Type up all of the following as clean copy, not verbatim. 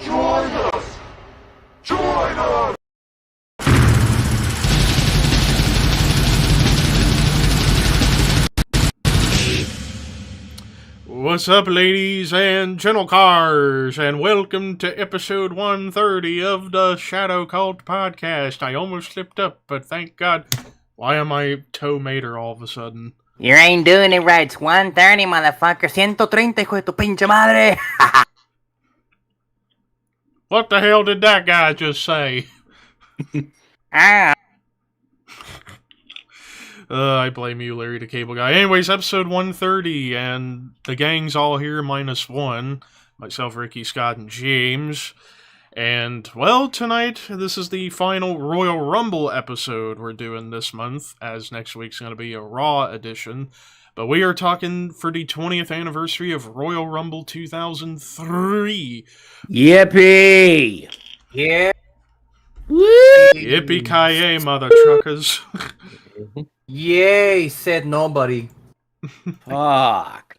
Join us! Join us! What's up, ladies and gentle cars, and welcome to episode 130 of the Shadow Kvlt podcast. I almost slipped up, but thank God. Why am I toe mater all of a sudden? You ain't doing it right. It's 130, motherfucker. 130, hijo de tu pinche madre. What the hell did that guy just say? I blame you, Larry the Cable Guy. Anyways, episode 130, and the gang's all here minus one. Myself, Ricky, Scott, and James. And, well, tonight, this is the final Royal Rumble episode we're doing this month, as next week's going to be a Raw edition. But we are talking for the 20th anniversary of Royal Rumble 2003. Yippee! Yeah. Yippee-ki-yay, mother truckers. Yay, said nobody. Fuck.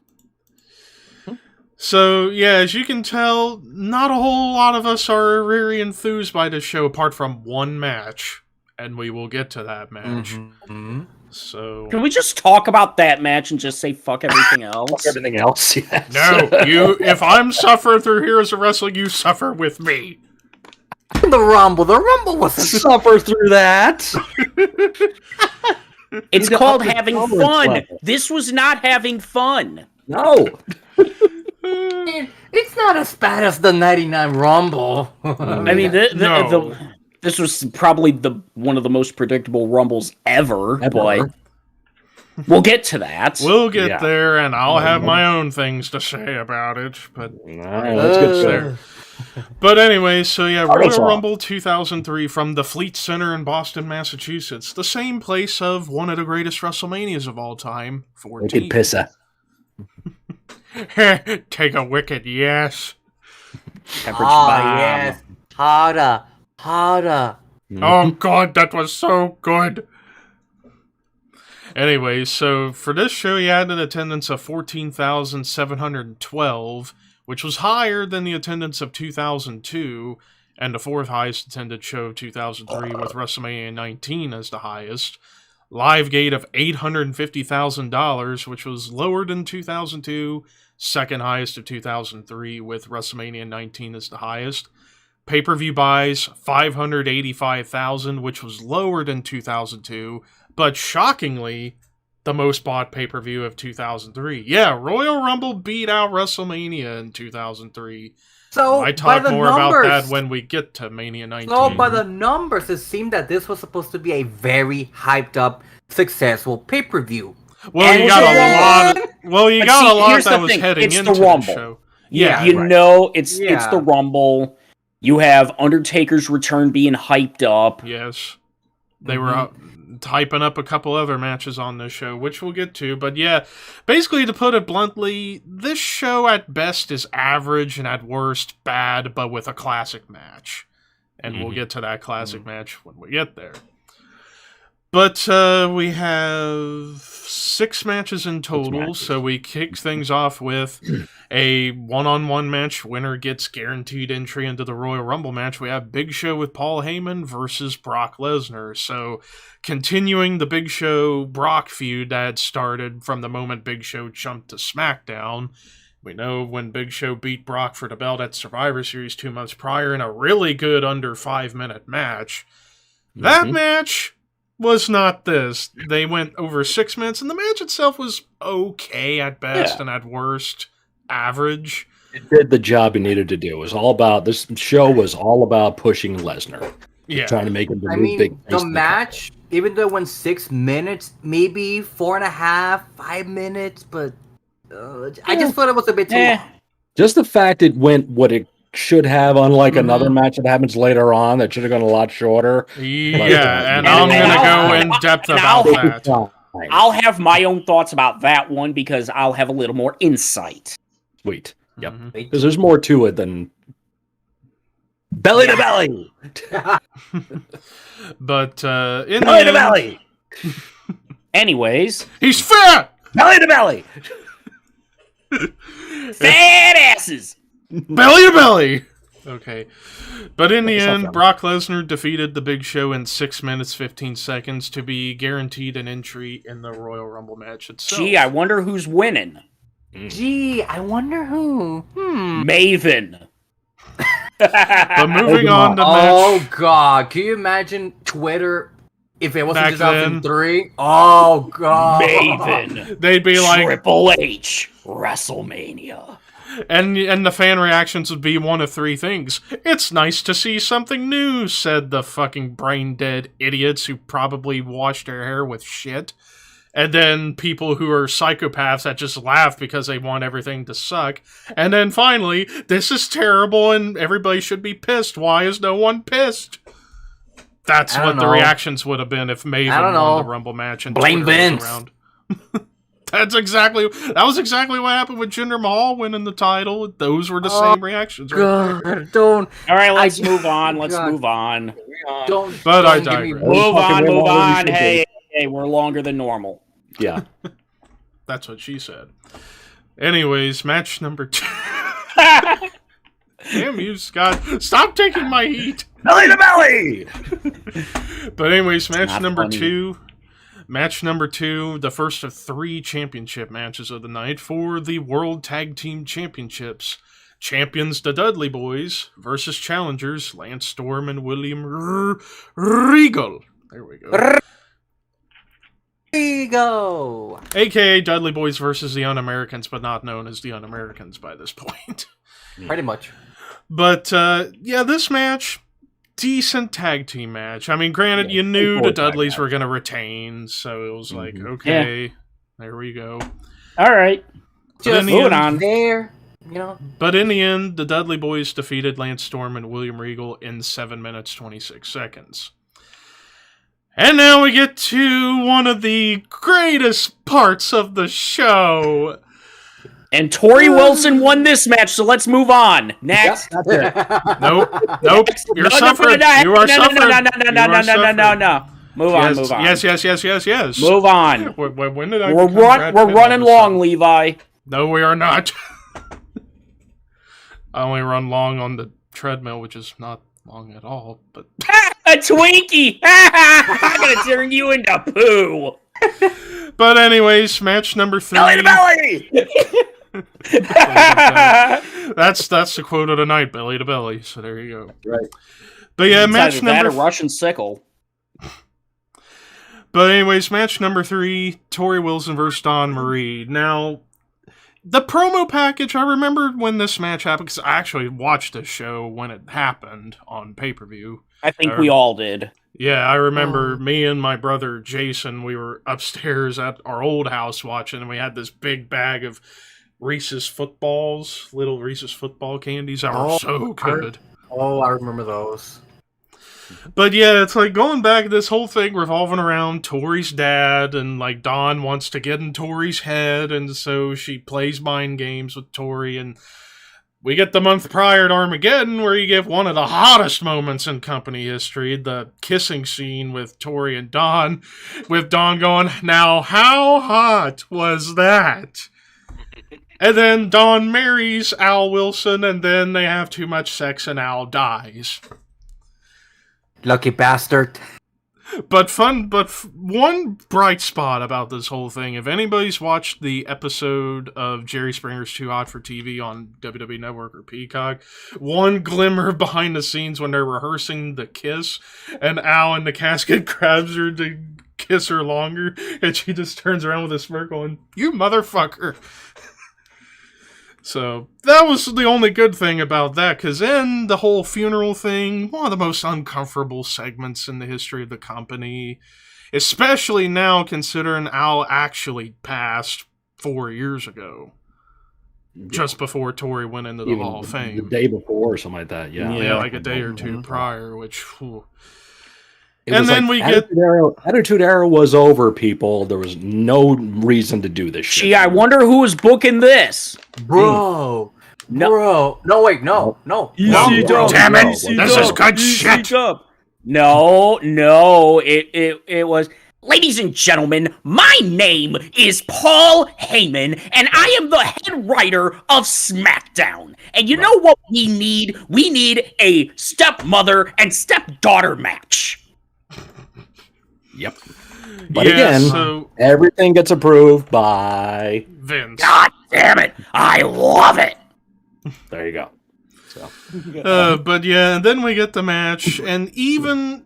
So, yeah, as you can tell, not a whole lot of us are very enthused by this show, apart from one match. And we will get to that match. Mm-hmm. So... Can we just talk about that match and just say fuck everything else? Fuck everything else, yes. No, if I'm suffering through Heroes of Wrestling, you suffer with me. The Rumble was Suffer through that. It's Need to called up the having tolerance fun. level. This was not having fun. No. It's not as bad as the 99 Rumble. I mean, No. this was probably one of the most predictable Rumbles ever. But we'll get to that. We'll get Yeah. there, and I'll have my own things to say about it, but... Alright, let's get there. But anyway, so yeah, Start us Royal off. Rumble 2003 from the Fleet Center in Boston, Massachusetts. The same place of one of the greatest WrestleManias of all time, 14. Wicked pisser. Take a wicked yes. Pepperidge Oh, Bomb. yes. Harder. Oh god, that was so good. Anyway, so for this show, he had an attendance of 14,712, which was higher than the attendance of 2002, and the fourth highest attended show of 2003, with WrestleMania 19 as the highest. Live gate of $850,000, which was lower than 2002, second highest of 2003, with WrestleMania 19 as the highest. Pay-per-view buys, 585,000, which was lower than 2002, but shockingly, the most bought pay-per-view of 2003. Yeah, Royal Rumble beat out WrestleMania in 2003. So, I by talk the more numbers, about that when we get to Mania 19. So, by the numbers, it seemed that this was supposed to be a very hyped up, successful pay-per-view. Well, And you got a lot. You But got see, a lot here's that the was thing, heading it's into the the Rumble. show. Yeah, You right. know, it's Yeah. the Rumble. You have Undertaker's return being hyped up. Yes. They were typing up a couple other matches on this show, which we'll get to. But yeah, basically, to put it bluntly, this show at best is average and at worst bad, but with a classic match. And we'll get to that classic match when we get there. But we have 6 matches in total, so we kick things off with a one-on-one match. Winner gets guaranteed entry into the Royal Rumble match. We have Big Show with Paul Heyman versus Brock Lesnar. So, continuing the Big Show-Brock feud that had started from the moment Big Show jumped to SmackDown. We know when Big Show beat Brock for the belt at Survivor Series 2 months prior in a really good under 5-minute match. That match was not this. They went over 6 minutes, and the match itself was okay at best and at worst average. It did the job it needed to do. It was all about, this show was all about pushing Lesnar. Yeah. Trying to make him the I new mean, big face the in match, even though it went 6 minutes, maybe 4.5, 5 minutes, but I just thought it was a bit too long. Just the fact it went what it should have, unlike another match that happens later on that should have gone a lot shorter. Yeah, and And I'm going to I'll- go in depth and about I'll- that. I'll have my own thoughts about that one because I'll have a little more insight. Sweet. Yep. Mhm. Because there's more to it than belly to belly. But in the Belly to end, belly. Anyways, he's fat! Belly to belly. fat asses. Belly to belly! Okay. But in the That's not end, funny. Brock Lesnar defeated The Big Show in 6 minutes, 15 seconds to be guaranteed an entry in the Royal Rumble match itself. Gee, I wonder who's winning. Gee, I wonder who. Maven. But moving on to Oh match... God! Can you imagine Twitter if it wasn't Back 2003? Oh God! Maven. They'd be like... Triple H. WrestleMania. And the fan reactions would be one of three things. It's nice to see something new, said the fucking brain-dead idiots who probably washed their hair with shit. And then people who are psychopaths that just laugh because they want everything to suck. And then finally, this is terrible and everybody should be pissed. Why is no one pissed? That's what the reactions would have been if Maven won the Rumble match and Blame Twitter was Vince. around. That was exactly what happened with Jinder Mahal winning the title. Those were the same reactions. Right? God, don't. All right, let's move on. Let's move on. Don't. But I don't give me- digress. Move on, Fucking move Rumble, we on. should Hey, we're longer than normal. Yeah. That's what she said. Anyways, match number 2. Damn you, Scott. Stop taking my heat. Belly to belly! But anyways, match not number funny. 2. Match number 2, the first of 3 championship matches of the night for the World Tag Team Championships. Champions the Dudley Boys versus challengers Lance Storm and William Regal. There we go. There you go. AKA Dudley Boys versus the Un-Americans, but not known as the Un-Americans by this point. Pretty much. But, yeah, this match, decent tag team match. I mean, granted, you knew the Dudleys were going to retain, so it was like, okay, there we go. All right. But in the moving end- on. There, you know. But in the end, the Dudley Boys defeated Lance Storm and William Regal in 7 minutes, 26 seconds. And now we get to one of the greatest parts of the show. And Tori Wilson won this match, so let's move on. Next. That's it. Nope. You're suffering. You are suffering. No. Move on, Yes, move on. yes. Move on. When did I We're become Brad Pitt all running of a long, sudden? Levi. No, we are not. I only run long on the treadmill, which is not long at all, but... A Twinkie! I'm gonna turn you into poo! But anyways, match number 3. Belly to belly! That's the quote of the night, belly to belly. So there you go. Right. But yeah, It's match either that number. or Russian sickle. But anyways, match number 3: Tori Wilson versus Dawn Marie. Now, the promo package. I remember when this match happened because I actually watched this show when it happened on pay-per-view. I think we all did. Yeah, I remember me and my brother Jason. We were upstairs at our old house watching, and we had this big bag of Reese's footballs, little Reese's football candies that were so good. Oh, I remember those. But yeah, it's like going back, this whole thing revolving around Tori's dad, and like Dawn wants to get in Tori's head, and so she plays mind games with Tori, and we get the month prior to Armageddon where you get one of the hottest moments in company history, the kissing scene with Tori and Dawn, with Dawn going, "Now how hot was that?" And then Dawn marries Al Wilson, and then they have too much sex and Al dies. Lucky bastard. But one bright spot about this whole thing, if anybody's watched the episode of Jerry Springer's Too Hot for TV on WWE Network or Peacock, one glimmer behind the scenes when they're rehearsing the kiss, and Al in the casket grabs her to kiss her longer, and she just turns around with a smirk going, "You motherfucker." So, that was the only good thing about that, because then the whole funeral thing, one of the most uncomfortable segments in the history of the company, especially now considering Al actually passed 4 years ago, just before Tori went into the Even Hall of the Fame. day before or something like that. Yeah. Yeah, like a day or two prior, which... whew. It And was then like we get... Attitude Era was over, people. There was no reason to do this shit. Gee, I wonder who was booking this. Bro. No. Bro. No, wait, no. Easy dub. Damn it! Easy This is dub. good Easy shit! dub. No, it was Ladies and gentlemen, my name is Paul Heyman, and I am the head writer of SmackDown. And you know what we need? We need a stepmother and stepdaughter match. Yep. But Yeah, again, so everything gets approved by. Vince. God damn it. I love it. There you go. So. But yeah, and then we get the match, and even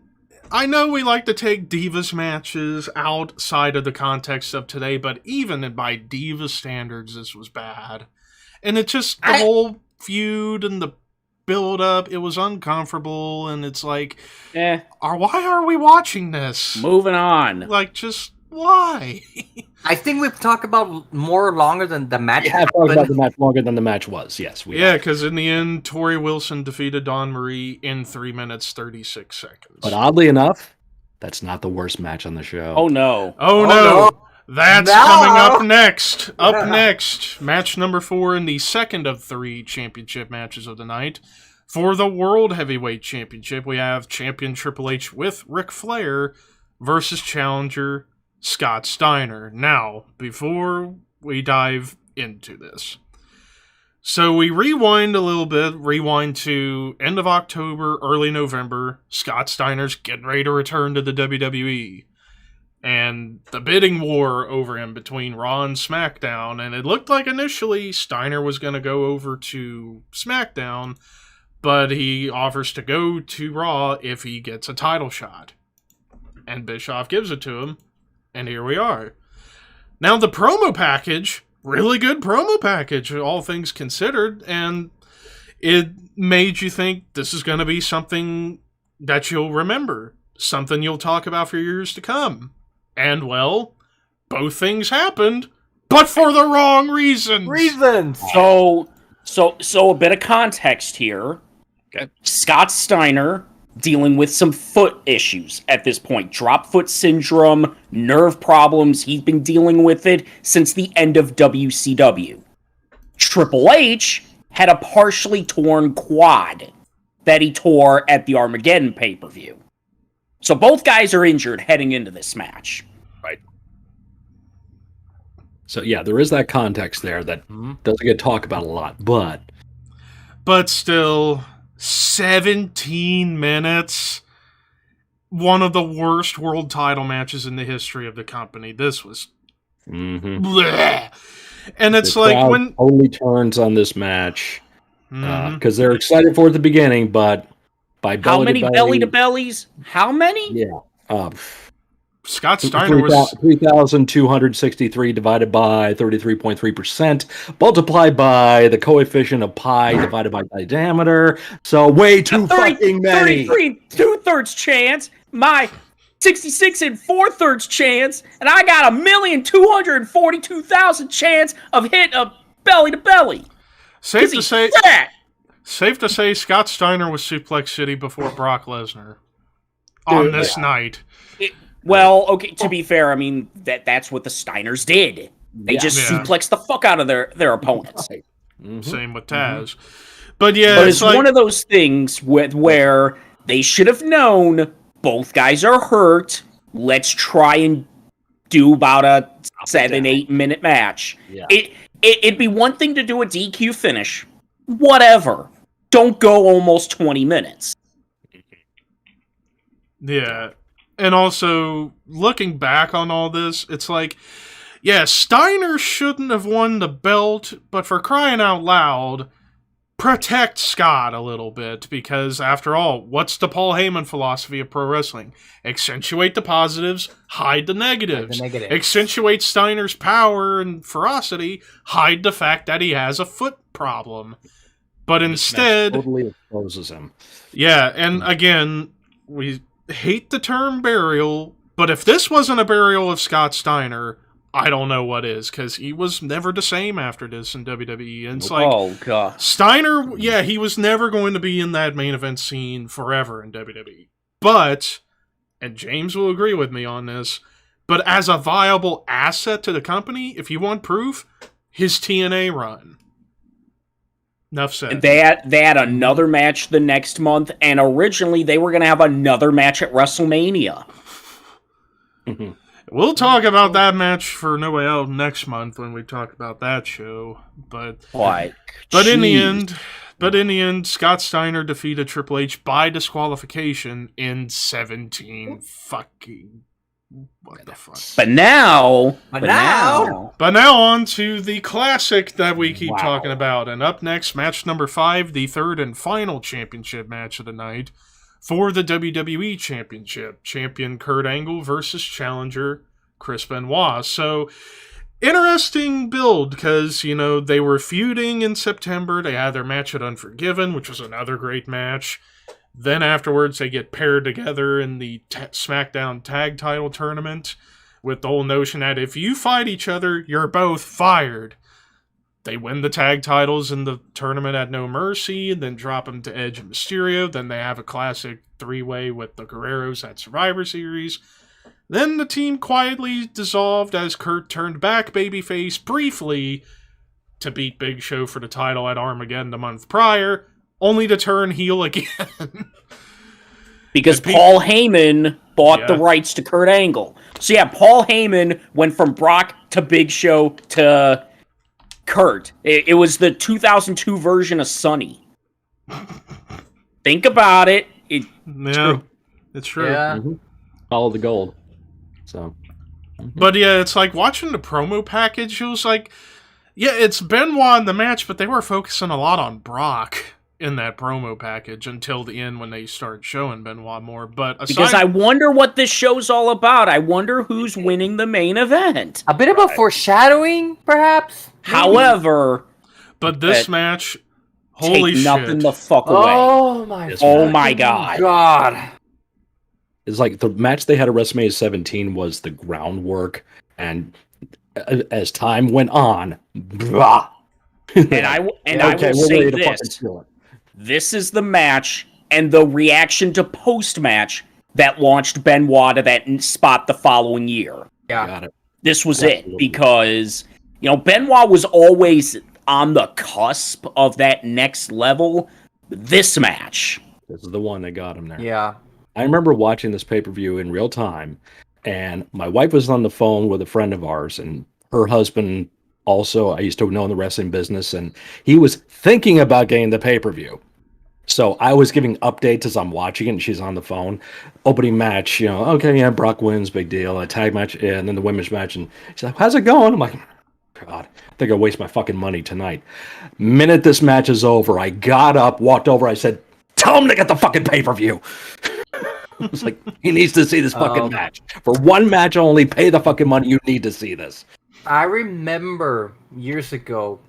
I know we like to take Divas matches outside of the context of today, but even by Diva standards, this was bad. And it just, the whole feud and the build-up, it was uncomfortable, and it's like, why are we watching this? Moving on. Like, just, why? I think we've talked about more longer than the match We have talked about the match longer than the match was. Yes, we Yeah, have. because in the end, Tori Wilson defeated Dawn Marie in 3 minutes, 36 seconds. But oddly enough, that's not the worst match on the show. Oh, no. Oh, Oh, no! no. That's No. coming up next. Up Yeah. next, match number 4 in the second of 3 championship matches of the night. For the World Heavyweight Championship, we have champion Triple H with Ric Flair versus challenger Scott Steiner. Now, before we dive into this, so we rewind a little bit, rewind to end of October, early November. Scott Steiner's getting ready to return to the WWE. And the bidding war over him between Raw and SmackDown. And it looked like initially Steiner was going to go over to SmackDown, but he offers to go to Raw if he gets a title shot. And Bischoff gives it to him. And here we are. Now the promo package, really good promo package, all things considered. And it made you think this is going to be something that you'll remember. Something you'll talk about for years to come. And, well, both things happened, but for the wrong reasons. So a bit of context here. Okay. Scott Steiner dealing with some foot issues at this point. Drop foot syndrome, nerve problems. He's been dealing with it since the end of WCW. Triple H had a partially torn quad that he tore at the Armageddon pay-per-view. So both guys are injured heading into this match. So yeah, there is that context there that doesn't get talked about a lot, But still, 17 minutes. One of the worst world title matches in the history of the company. This was... bleh. And it's the like crowd when... only turns on this match Mhm. because they're excited for it at the beginning, but by belly How many to belly to bellies? How many? Yeah. Scott Steiner was... 3,263 divided by 33.3%, multiplied by the coefficient of pi divided by diameter. So way too fucking many. 33 2/3 chance. My 66 and 4/3 chance, and I got 1,242,000 chance of hitting a belly to belly. Safe to say... That. Safe to say, Scott Steiner was Suplex City before Brock Lesnar on this night. Well, okay, to be fair, I mean, that's what the Steiners did. They just Yeah. suplexed the fuck out of their opponents. Same with Taz. But yeah, But it's it's like, one of those things where they should have known both guys are hurt. Let's try and do about a 7-8 minute match. Yeah. It'd be one thing to do a DQ finish. Whatever. Don't go almost 20 minutes. yeah. And also, looking back on all this, it's like, yeah, Steiner shouldn't have won the belt, but for crying out loud, protect Scott a little bit, because after all, what's the Paul Heyman philosophy of pro wrestling? Accentuate the positives, hide the negatives. Accentuate Steiner's power and ferocity, hide the fact that he has a foot problem. But instead... Totally exposes him. Yeah, and again, we hate the term burial, but if this wasn't a burial of Scott Steiner, I don't know what is, because he was never the same after this in WWE. And it's like, Oh, God. Steiner, yeah, he was never going to be in that main event scene forever in WWE. But, and James will agree with me on this, but as a viable asset to the company, if you want proof, his TNA run. Enough said. And they had another match the next month, and originally they were going to have another match at WrestleMania. We'll talk about that match for No Way Out next month when we talk about that show. But in the end, Scott Steiner defeated Triple H by disqualification in 17 fucking. What the fuck? But now on to the classic that we keep talking about. And up next, match number 5, the third and final championship match of the night for the WWE Championship. Champion Kurt Angle versus challenger Chris Benoit. So, interesting build, because, you know, they were feuding in September. They had their match at Unforgiven, which was another great match. Then afterwards, they get paired together in the SmackDown Tag Title Tournament with the whole notion that if you fight each other, you're both fired. They win the tag titles in the tournament at No Mercy, and then drop them to Edge and Mysterio. Then they have a classic 3-way with the Guerreros at Survivor Series. Then the team quietly dissolved as Kurt turned back babyface briefly to beat Big Show for the title at Armageddon the month prior, only to turn heel again. Because Paul Heyman bought the rights to Kurt Angle. So yeah, Paul Heyman went from Brock to Big Show to Kurt. It was the 2002 version of Sunny. Think about it. It's true. It's true. Yeah. Follow the gold. So, But yeah, it's like watching the promo package. It was like, yeah, it's Benoit in the match, but they were focusing a lot on Brock in that promo package until the end when they started showing Benoit more. But because I wonder what this show's all about. I wonder who's winning the main event. A bit of a foreshadowing, perhaps. However, but this match, holy take nothing shit! the fuck away. Oh my god! God. it's like the match they had at WrestleMania 17 was the groundwork, and as time went on, blah. I will say this. This is the match and the reaction to post-match that launched Benoit to that spot the following year. Yeah. Got it. This was it, because, you know, Benoit was always on the cusp of that next level. This match. This is the one that got him there. Yeah. I remember watching this pay-per-view in real time, and my wife was on the phone with a friend of ours, and her husband also, I used to know in the wrestling business, and he was thinking about getting the pay-per-view. So I was giving updates as I'm watching it, and she's on the phone. Opening match, you know, okay, yeah, Brock wins, big deal. A tag match, yeah, and then the women's match, and she's like, how's it going? I'm like, God, I think I waste my fucking money tonight. Minute this match is over, I got up, walked over, I said, tell him to get the fucking pay-per-view. It's like, he needs to see this fucking match. For one match only, pay the fucking money, you need to see this. I remember years ago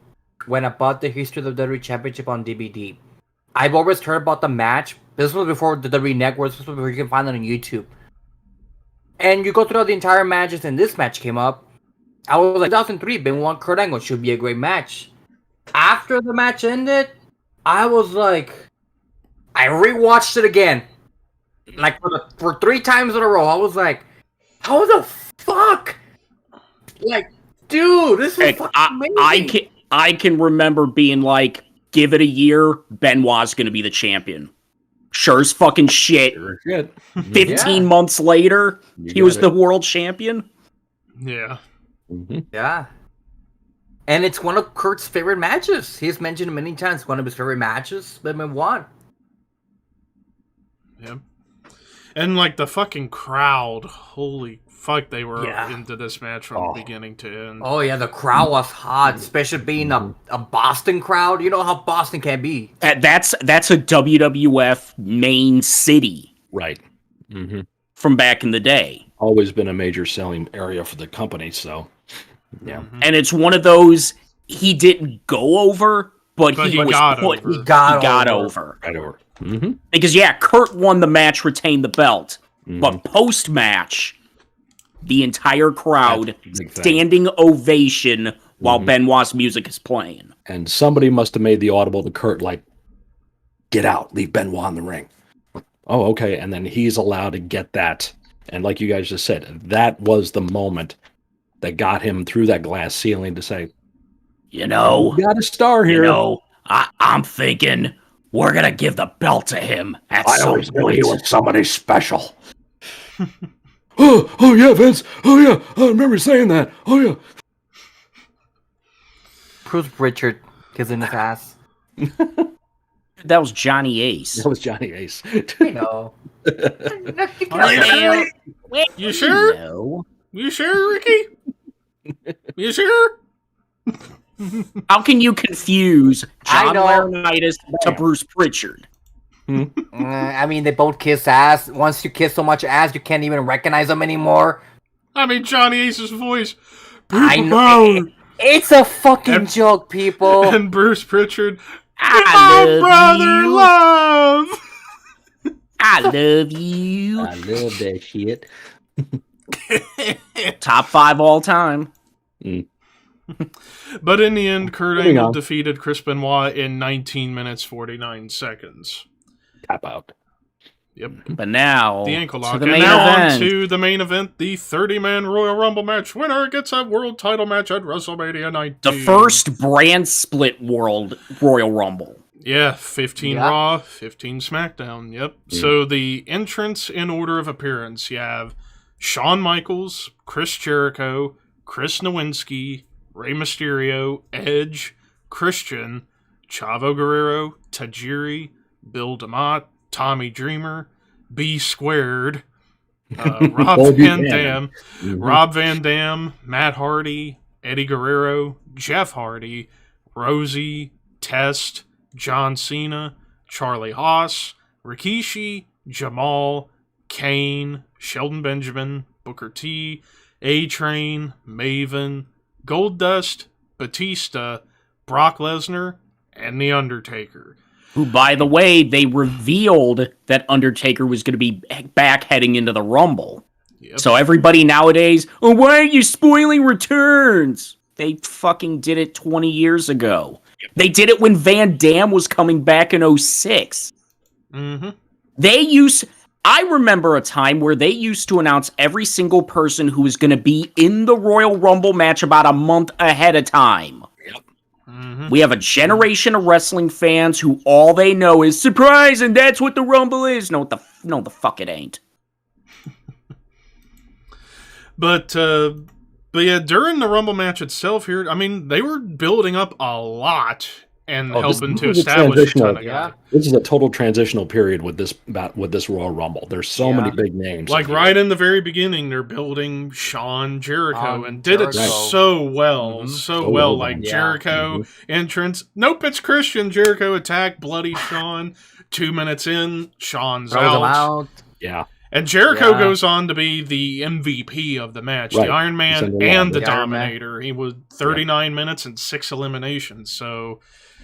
when I bought the History of the WWE Championship on DVD. I've always heard about the match. This was before the WWE Network. This was before you can find it on YouTube. And you go through the entire matches, and this match came up. I was like, 2003, Benoit Kurt Angle should be a great match. After the match ended, I was like, I rewatched it again. Like for 3 times in a row. I was like, how the fuck? Like, dude, this is fucking amazing. I can remember being like, give it a year, Benoit's gonna be the champion. Sure as fucking shit. 15 months later, he was the world champion. Yeah. Mm-hmm. Yeah. And it's one of Kurt's favorite matches. He's mentioned many times one of his favorite matches, Benoit. Yeah. And like the fucking crowd, holy fuck, they were into this match from beginning to end. Oh yeah, the crowd was hot, especially being a Boston crowd. You know how Boston can be. That's a WWF main city. Right. Mm-hmm. From back in the day. Always been a major selling area for the company, so yeah. Mm-hmm. And it's one of those, he didn't go over, but he got over. He got over. Right over. Mm-hmm. Because Kurt won the match, retained the belt. Mm-hmm. But post-match, the entire crowd standing ovation while Benoit's music is playing. And somebody must have made the audible to Kurt, like, get out, leave Benoit in the ring. Oh, okay. And then he's allowed to get that. And like you guys just said, that was the moment that got him through that glass ceiling to say, you know, we got a star here. You know, I'm thinking we're going to give the belt to him at some point. Knew he was somebody special. oh yeah, Vince. Oh yeah, I remember saying that. Oh yeah. Bruce Richard kissing his ass. That was Johnny Ace. That was Johnny Ace. You know. You sure? No. You sure, Ricky? You sure? How can you confuse I John know. Laurinaitis to Bruce Pritchard? I mean, they both kiss ass. Once you kiss so much ass, you can't even recognize them anymore. I mean, Johnny Ace's voice. I People know. power. It's a fucking And- joke, people. And Bruce Pritchard. I brother love you. love. I love you. I love that shit. Top 5 all time. But in the end, Kurt Moving Angle on. defeated Chris Benoit in 19 minutes 49 seconds. Tap out. Yep. But now, The ankle to lock. the And main now event. on to the main event. The 30-man Royal Rumble match winner gets a world title match at WrestleMania 19. The first brand split World Royal Rumble. Yeah, 15 Yeah. Raw, 15 SmackDown. Yep. So the entrance in order of appearance, you have Shawn Michaels, Chris Jericho, Chris Nowinski, Rey Mysterio, Edge, Christian, Chavo Guerrero, Tajiri, Bill DeMott, Tommy Dreamer, B Squared, Rob Bold Van Buchanan. Dam, Rob Van Dam, Matt Hardy, Eddie Guerrero, Jeff Hardy, Rosie, Test, John Cena, Charlie Haas, Rikishi, Jamal, Kane, Sheldon Benjamin, Booker T, A-Train, Maven, Goldust, Batista, Brock Lesnar, and The Undertaker. Who, by the way, they revealed that Undertaker was going to be back heading into the Rumble. Yep. So everybody nowadays, oh, why are you spoiling returns? They fucking did it 20 years ago. They did it when Van Dam was coming back in 06. Mm-hmm. I remember a time where they used to announce every single person who was going to be in the Royal Rumble match about a month ahead of time. Mm-hmm. We have a generation of wrestling fans who all they know is surprise, and that's what the Rumble is. No, the fuck it ain't. But yeah, during the Rumble match itself here, I mean, they were building up a lot and helping to this is a establish a ton transitional- of Yeah. guys. This is a total transitional period with this Royal Rumble. There's so many big names. Like in right in the very beginning, they're building Shawn Jericho and did it Jericho. so well, so So well. well Like done. Yeah. Jericho entrance. Nope, it's Christian. Jericho attack, bloody Shawn. 2 minutes in, Shawn's Throws them out. out. Yeah. And Jericho Yeah. goes on to be the MVP of the match, Right. the Iron Man He's in the and the Rumble. The Iron Man. Dominator. He was 39 minutes and 6 eliminations. So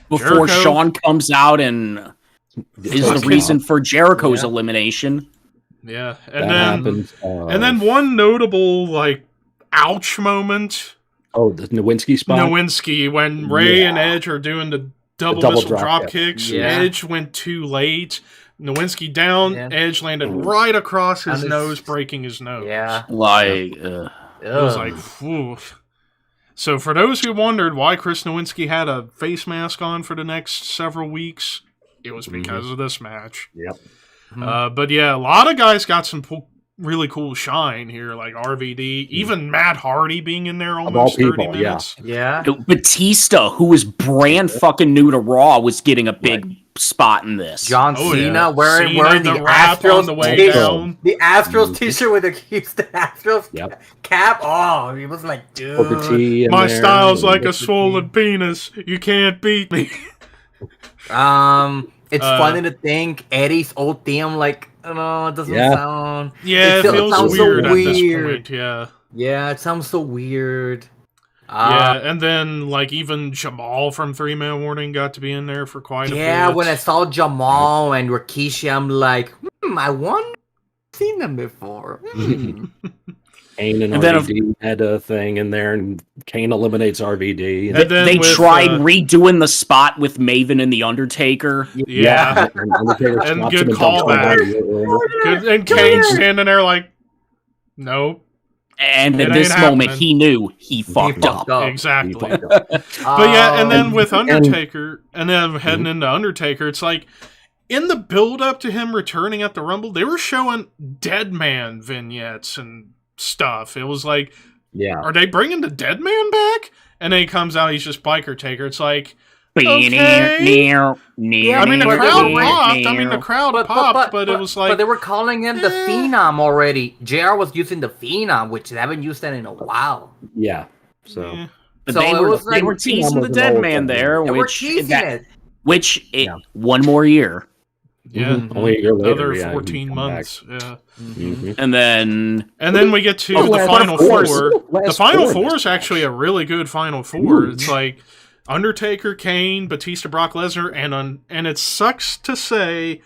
Before Jericho- Shawn comes out and is the Okay. reason for Jericho's Yeah. elimination. yeah, That and then happens. and then one notable like ouch moment. Oh, the Nowinski spot. Nowinski when Ray Yeah. and Edge are doing the double double missile drop drop kick. kicks. Yeah. Edge went too late. Nowinski down. Yeah. Edge landed right across his On his- nose, breaking his nose. Yeah. Like, It was like, whew. So for those who wondered why Chris Nowinski had a face mask on for the next several weeks, it was because of this match. Yep. But yeah, a lot of guys got some really cool shine here, like RVD, even Matt Hardy being in there almost all 30 people, yeah. minutes. Yeah. Batista, who was brand fucking new to Raw, was getting a big spot in this. John Oh, Cena yeah. wearing Cena, the rap Astros on the way t-shirt. down. The Astros t-shirt with the keeps the Astros Yep. cap. Oh, he was like, dude. Booker T in My there, style's and like a Booker T. swollen penis. You can't beat me. It's funny to think Eddie's old theme, like, it doesn't Yeah. sound. Yeah, it still feels sounds so weird at this weird. point. Yeah. Yeah, it sounds so weird. Yeah, and then like even Jamal from 3-Man Warning got to be in there for quite a bit. Yeah, when I saw Jamal and Rikishi, I'm like, I wonder if I've seen them before. Kane and And then RVD had a thing in there, and Kane eliminates RVD. And then They with, tried redoing the spot with Maven and The Undertaker. yeah. and Undertaker And stops good him and dumps him callback. down. Good, and Kane standing there like, nope, And It at this ain't moment, happening. he knew he fucked up. He exactly. fucked up. But yeah, and then with and- Undertaker, and then heading into Undertaker, it's like in the build-up to him returning at the Rumble, they were showing Dead Man vignettes and stuff. It was like, Yeah. are they bringing the Dead Man back? And then he comes out, he's just Biker Taker. It's like, okay. I mean, the but crowd they were- popped. I mean, the crowd popped, but it was like... But they were calling him the Phenom already. JR was using the Phenom, which they haven't used that in a while. Yeah. So eh. But So they it were was like- teasing the Phenom was Dead an Man old there, They were which teasing it. Yeah. one more year, Yeah, Only a year later, another yeah, 14 he come months. Yeah, and then we get to Oh, the last final four. four. The Last final four in four this is actually a really good final four. It's like Undertaker, Kane, Batista, Brock Lesnar, and it sucks to say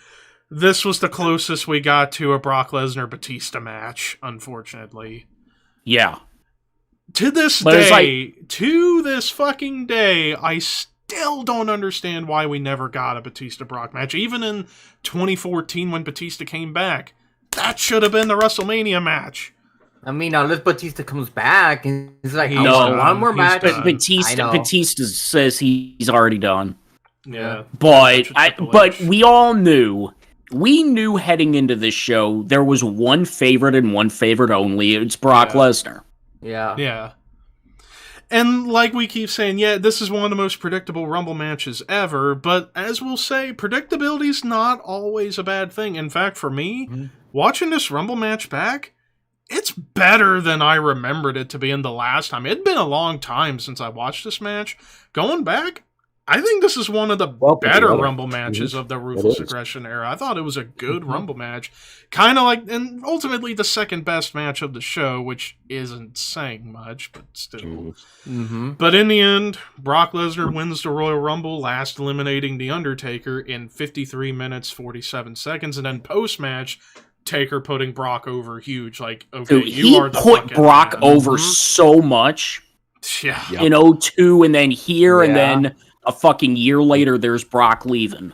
this was the closest we got to a Brock Lesnar Batista match. Unfortunately, yeah, to this But it's fucking day, I still don't understand why we never got a Batista Brock match. Even in 2014 when Batista came back, that should have been the WrestleMania match. I mean, unless Batista comes back and he's like, He's I done. want one more He's match. done. I know. Batista says he's already done. Yeah, But Triple but H. we all knew. We knew heading into this show there was one favorite and one favorite only. It's Brock Yeah. Lesnar. Yeah. Yeah. And like we keep saying, yeah, this is one of the most predictable Rumble matches ever, but as we'll say, predictability is not always a bad thing. In fact, for me, watching this Rumble match back, it's better than I remembered it to be in the last time. It'd been a long time since I watched this match. Going back, I think this is one of the Well put better together. Rumble matches of the It Ruthless is. Aggression era. I thought it was a good Rumble match. Kind of like, and ultimately the second best match of the show, which isn't saying much, but still. Mm-hmm. But in the end, Brock Lesnar wins the Royal Rumble, last eliminating The Undertaker in 53 minutes, 47 seconds, and then post-match, Taker putting Brock over huge. Like, okay, Dude, you he are the put fucking Brock man. over so much Yeah. Yeah. in 02 and then here and Yeah. then a fucking year later there's Brock leaving.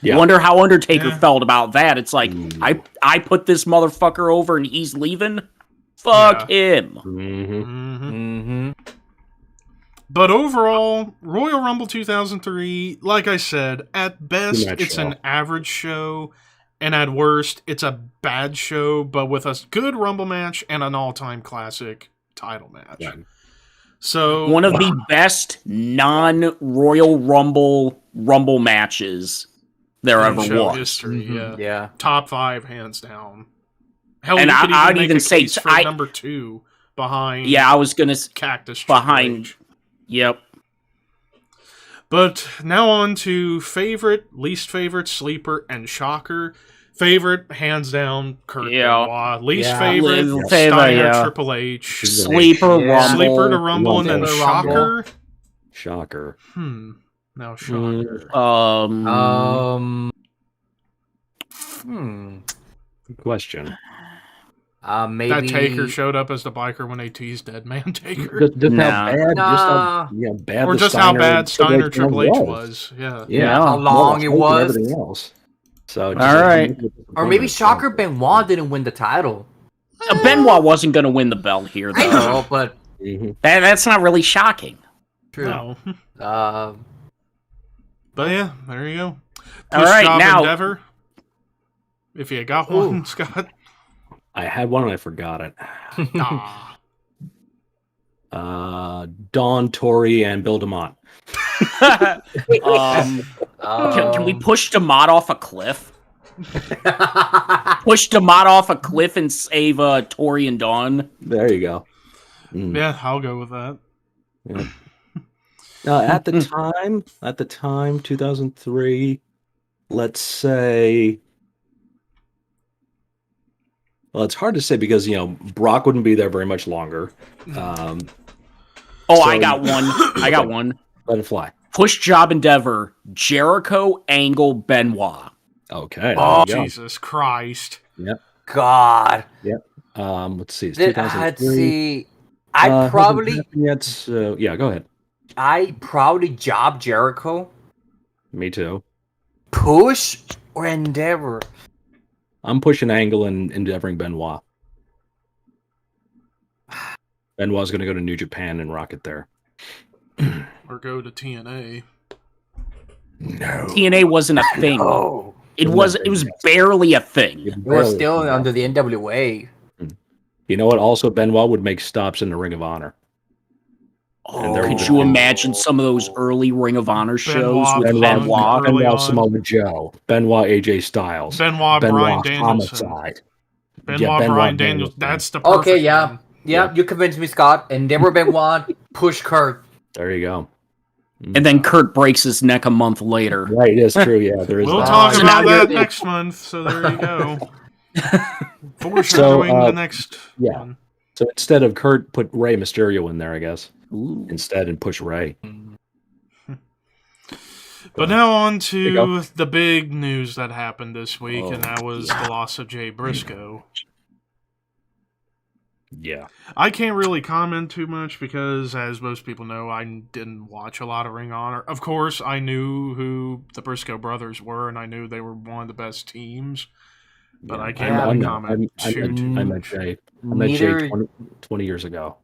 Yeah. Wonder how Undertaker Yeah. felt about that. It's like, Mm. I put this motherfucker over and he's leaving? Fuck him. Mm-hmm. Mhm. Mm-hmm. But overall, Royal Rumble 2003, like I said, at best, Good match it's show. an average show, and at worst, it's a bad show, but with a good Rumble match and an all-time classic title match. Yeah. So, One of the best non-Royal Rumble matches there in ever show was. history, yeah. Yeah. Top 5, hands down. Hell, And you could I'd make even a say case for I- number 2 behind Yeah, I was gonna... Cactus Triple behind- H. Yep. But now on to favorite, least favorite, sleeper, and shocker. Favorite, hands down, Kurt Yeah. Benoit. Least Yeah. favorite, Least Steiner, favorite, yeah. Triple H. Sleeper Yeah. Rumble. Sleeper to Rumble, and then Rumble. shocker. Shocker. Now shocker. Good question. Maybe That Taker showed up as the biker when they teased Dead Man Taker. Just Nah. how bad, Nah. bad, Or the just how bad Steiner Triple Triple H was. Yeah. Yeah, How long it and was. everything else. So, just All right. Or maybe Shocker Benoit didn't win the title. Benoit wasn't gonna win the belt here, I though. know, but Mhm. That's not really shocking. true. No. But yeah, there you go. All Push right, job now- Endeavor. If you got one, Scott. I had one and I forgot it. Ah. Don Torrey and Bill DeMott. Can we push DeMott off a cliff? Push DeMott off a cliff and save Tori and Dawn? There you go. Mm. Yeah, I'll go with that. Yeah. At the time, 2003, let's say. Well, it's hard to say because Brock wouldn't be there very much longer. Oh, So- I got one. Let it fly. Push job Endeavor, Jericho, Angle, Benoit. Okay. Oh, there you Jesus Christ. God. go. Let's see. It's Let's 2003. see. I Hasn't probably happened yet, so yeah, go ahead. job Jericho, Me too. push or Endeavor. I'm pushing Angle and endeavoring Benoit. Benoit's going to go to New Japan and rock it there. Or go to TNA. No. TNA wasn't a thing. Oh, It was barely a thing. It was still under the NWA. You know what? Also, Benoit would make stops in the Ring of Honor. Could you imagine some of those early Ring of Honor shows with Benoit? Benoit Samoa Joe, Benoit AJ Styles, Bryan Danielson. Homicide. Benoit Bryan Danielson. That's the perfect Okay, yeah. one. Yeah, you convinced me, Scott. And they were Benoit, push Kurt. There you go. And then Kurt breaks his neck a month later. Right, it's true. Yeah, there is. We'll that. talk So about now that you're- next month. So there you go. Foreshadowing the next one. So instead of Kurt, put Rey Mysterio in there, I guess. Ooh. Instead, and push Rey. But now on to the big news that happened this week, and that was the loss of Jay Briscoe. Yeah. I can't really comment too much because, as most people know, I didn't watch a lot of Ring of Honor. Of course, I knew who the Briscoe brothers were, and I knew they were one of the best teams. But I can't really comment too I met much. Jay. I met Jay 20 years ago.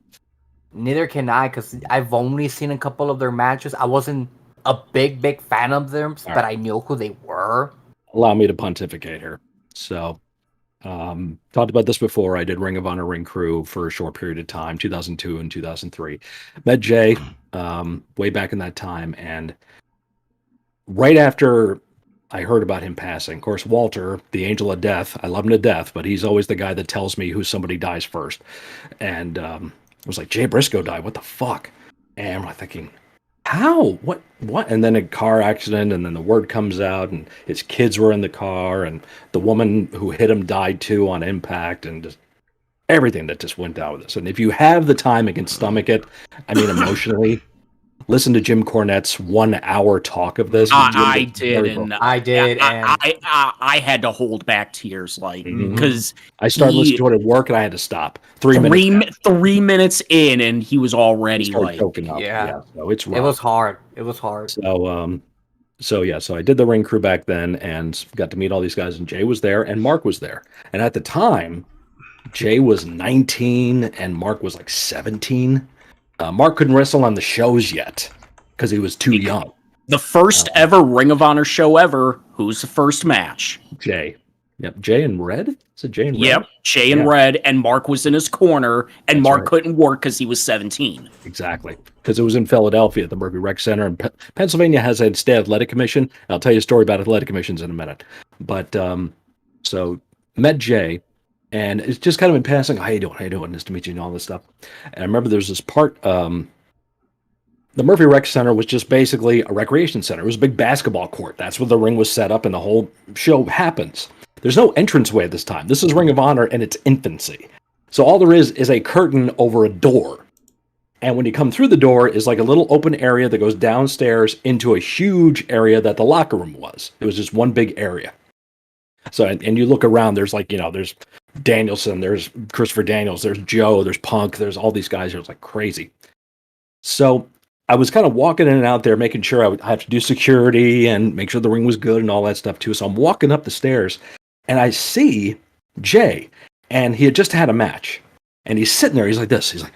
Neither can I, because I've only seen a couple of their matches. I wasn't a big fan of them, but I knew who they were. Allow me to pontificate here. So, talked about this before. I did Ring of Honor Ring Crew for a short period of time, 2002 and 2003. Met Jay way back in that time, and right after I heard about him passing, of course, Walter, the Angel of Death, I love him to death, but he's always the guy that tells me who somebody dies first. And I was like, Jay Briscoe died, what the fuck? And I'm thinking, how? What? And then a car accident, and then the word comes out, and his kids were in the car, and the woman who hit him died too on impact, and just everything that just went down with this. And if you have the time and can stomach it, I mean, emotionally, listen to Jim Cornette's 1 hour talk of this. I did, and I had to hold back tears, like, because I started listening to it at work, and I had to stop. 3 minutes. 3 minutes in, and he was already like, choking up. Yeah. So it's rough. It was hard. It was hard. So I did the Ring Crew back then, and got to meet all these guys, and Jay was there, and Mark was there. And at the time, Jay was 19, and Mark was like 17. Mark couldn't wrestle on the shows yet because he was too young. The first ever Ring of Honor show ever. Who's the first match? Jay. Yep. Jay in red? Is it Jay in red? Yep. Jay in red, and Mark was in his corner, and That's Mark right. couldn't work because he was 17. Exactly. Because it was in Philadelphia at the Murphy Rec Center, and Pennsylvania has a state athletic commission. I'll tell you a story about athletic commissions in a minute. But so met Jay, and it's just kind of in passing. How you doing? How you doing? Nice to meet you, and all this stuff. And I remember there was this part. The Murphy Rec Center was just basically a recreation center. It was a big basketball court. That's where the ring was set up, and the whole show happens. There's no entranceway at this time. This is Ring of Honor in its infancy. So all there is a curtain over a door. And when you come through the door is like a little open area that goes downstairs into a huge area that the locker room was. It was just one big area. So, and you look around, there's like, there's Danielson, there's Christopher Daniels, there's Joe, there's Punk, there's all these guys. It was like crazy. So I was kind of walking in and out there, making sure I would have to do security and make sure the ring was good and all that stuff too. So I'm walking up the stairs, and I see Jay, and he had just had a match, and he's sitting there. He's like this. He's like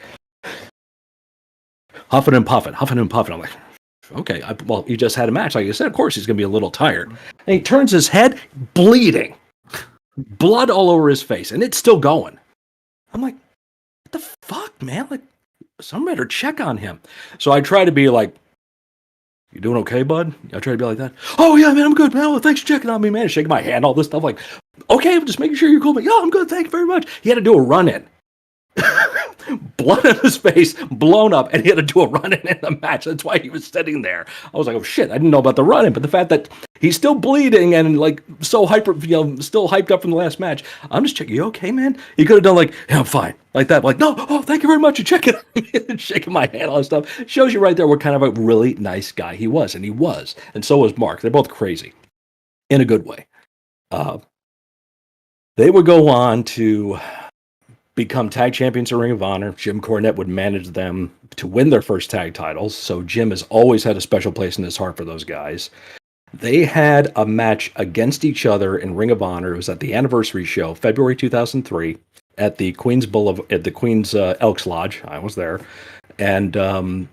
huffing and puffing. I'm like, okay, well, he just had a match. Like I said, of course he's going to be a little tired. And he turns his head, bleeding, blood all over his face, and it's still going. I'm like, what the fuck, man? Like, somebody better check on him. So I try to be like, you doing okay, bud? I try to be like that. Oh, yeah, man, I'm good, man. Well, thanks for checking on me, man. Shaking my hand, all this stuff. Like, okay, I'm just making sure you're cool. But, yeah, I'm good. Thank you very much. He had to do a run-in. Blood on his face, blown up, and he had to do a run-in in the match. That's why he was sitting there. I was like, oh, shit, I didn't know about the run-in. But the fact that he's still bleeding and, like, so still hyped up from the last match. I'm just checking. You okay, man? He could have done, like, yeah, I'm fine. Like that. Like, no, oh, thank you very much. You're checking and shaking my hand, all that stuff. Shows you right there what kind of a really nice guy he was. And he was. And so was Mark. They're both crazy. In a good way. They would go on to become tag champions of Ring of Honor. Jim Cornette would manage them to win their first tag titles. So Jim has always had a special place in his heart for those guys. They had a match against each other in Ring of Honor. It was at the anniversary show, February 2003, at the Queens Elks Lodge. I was there. And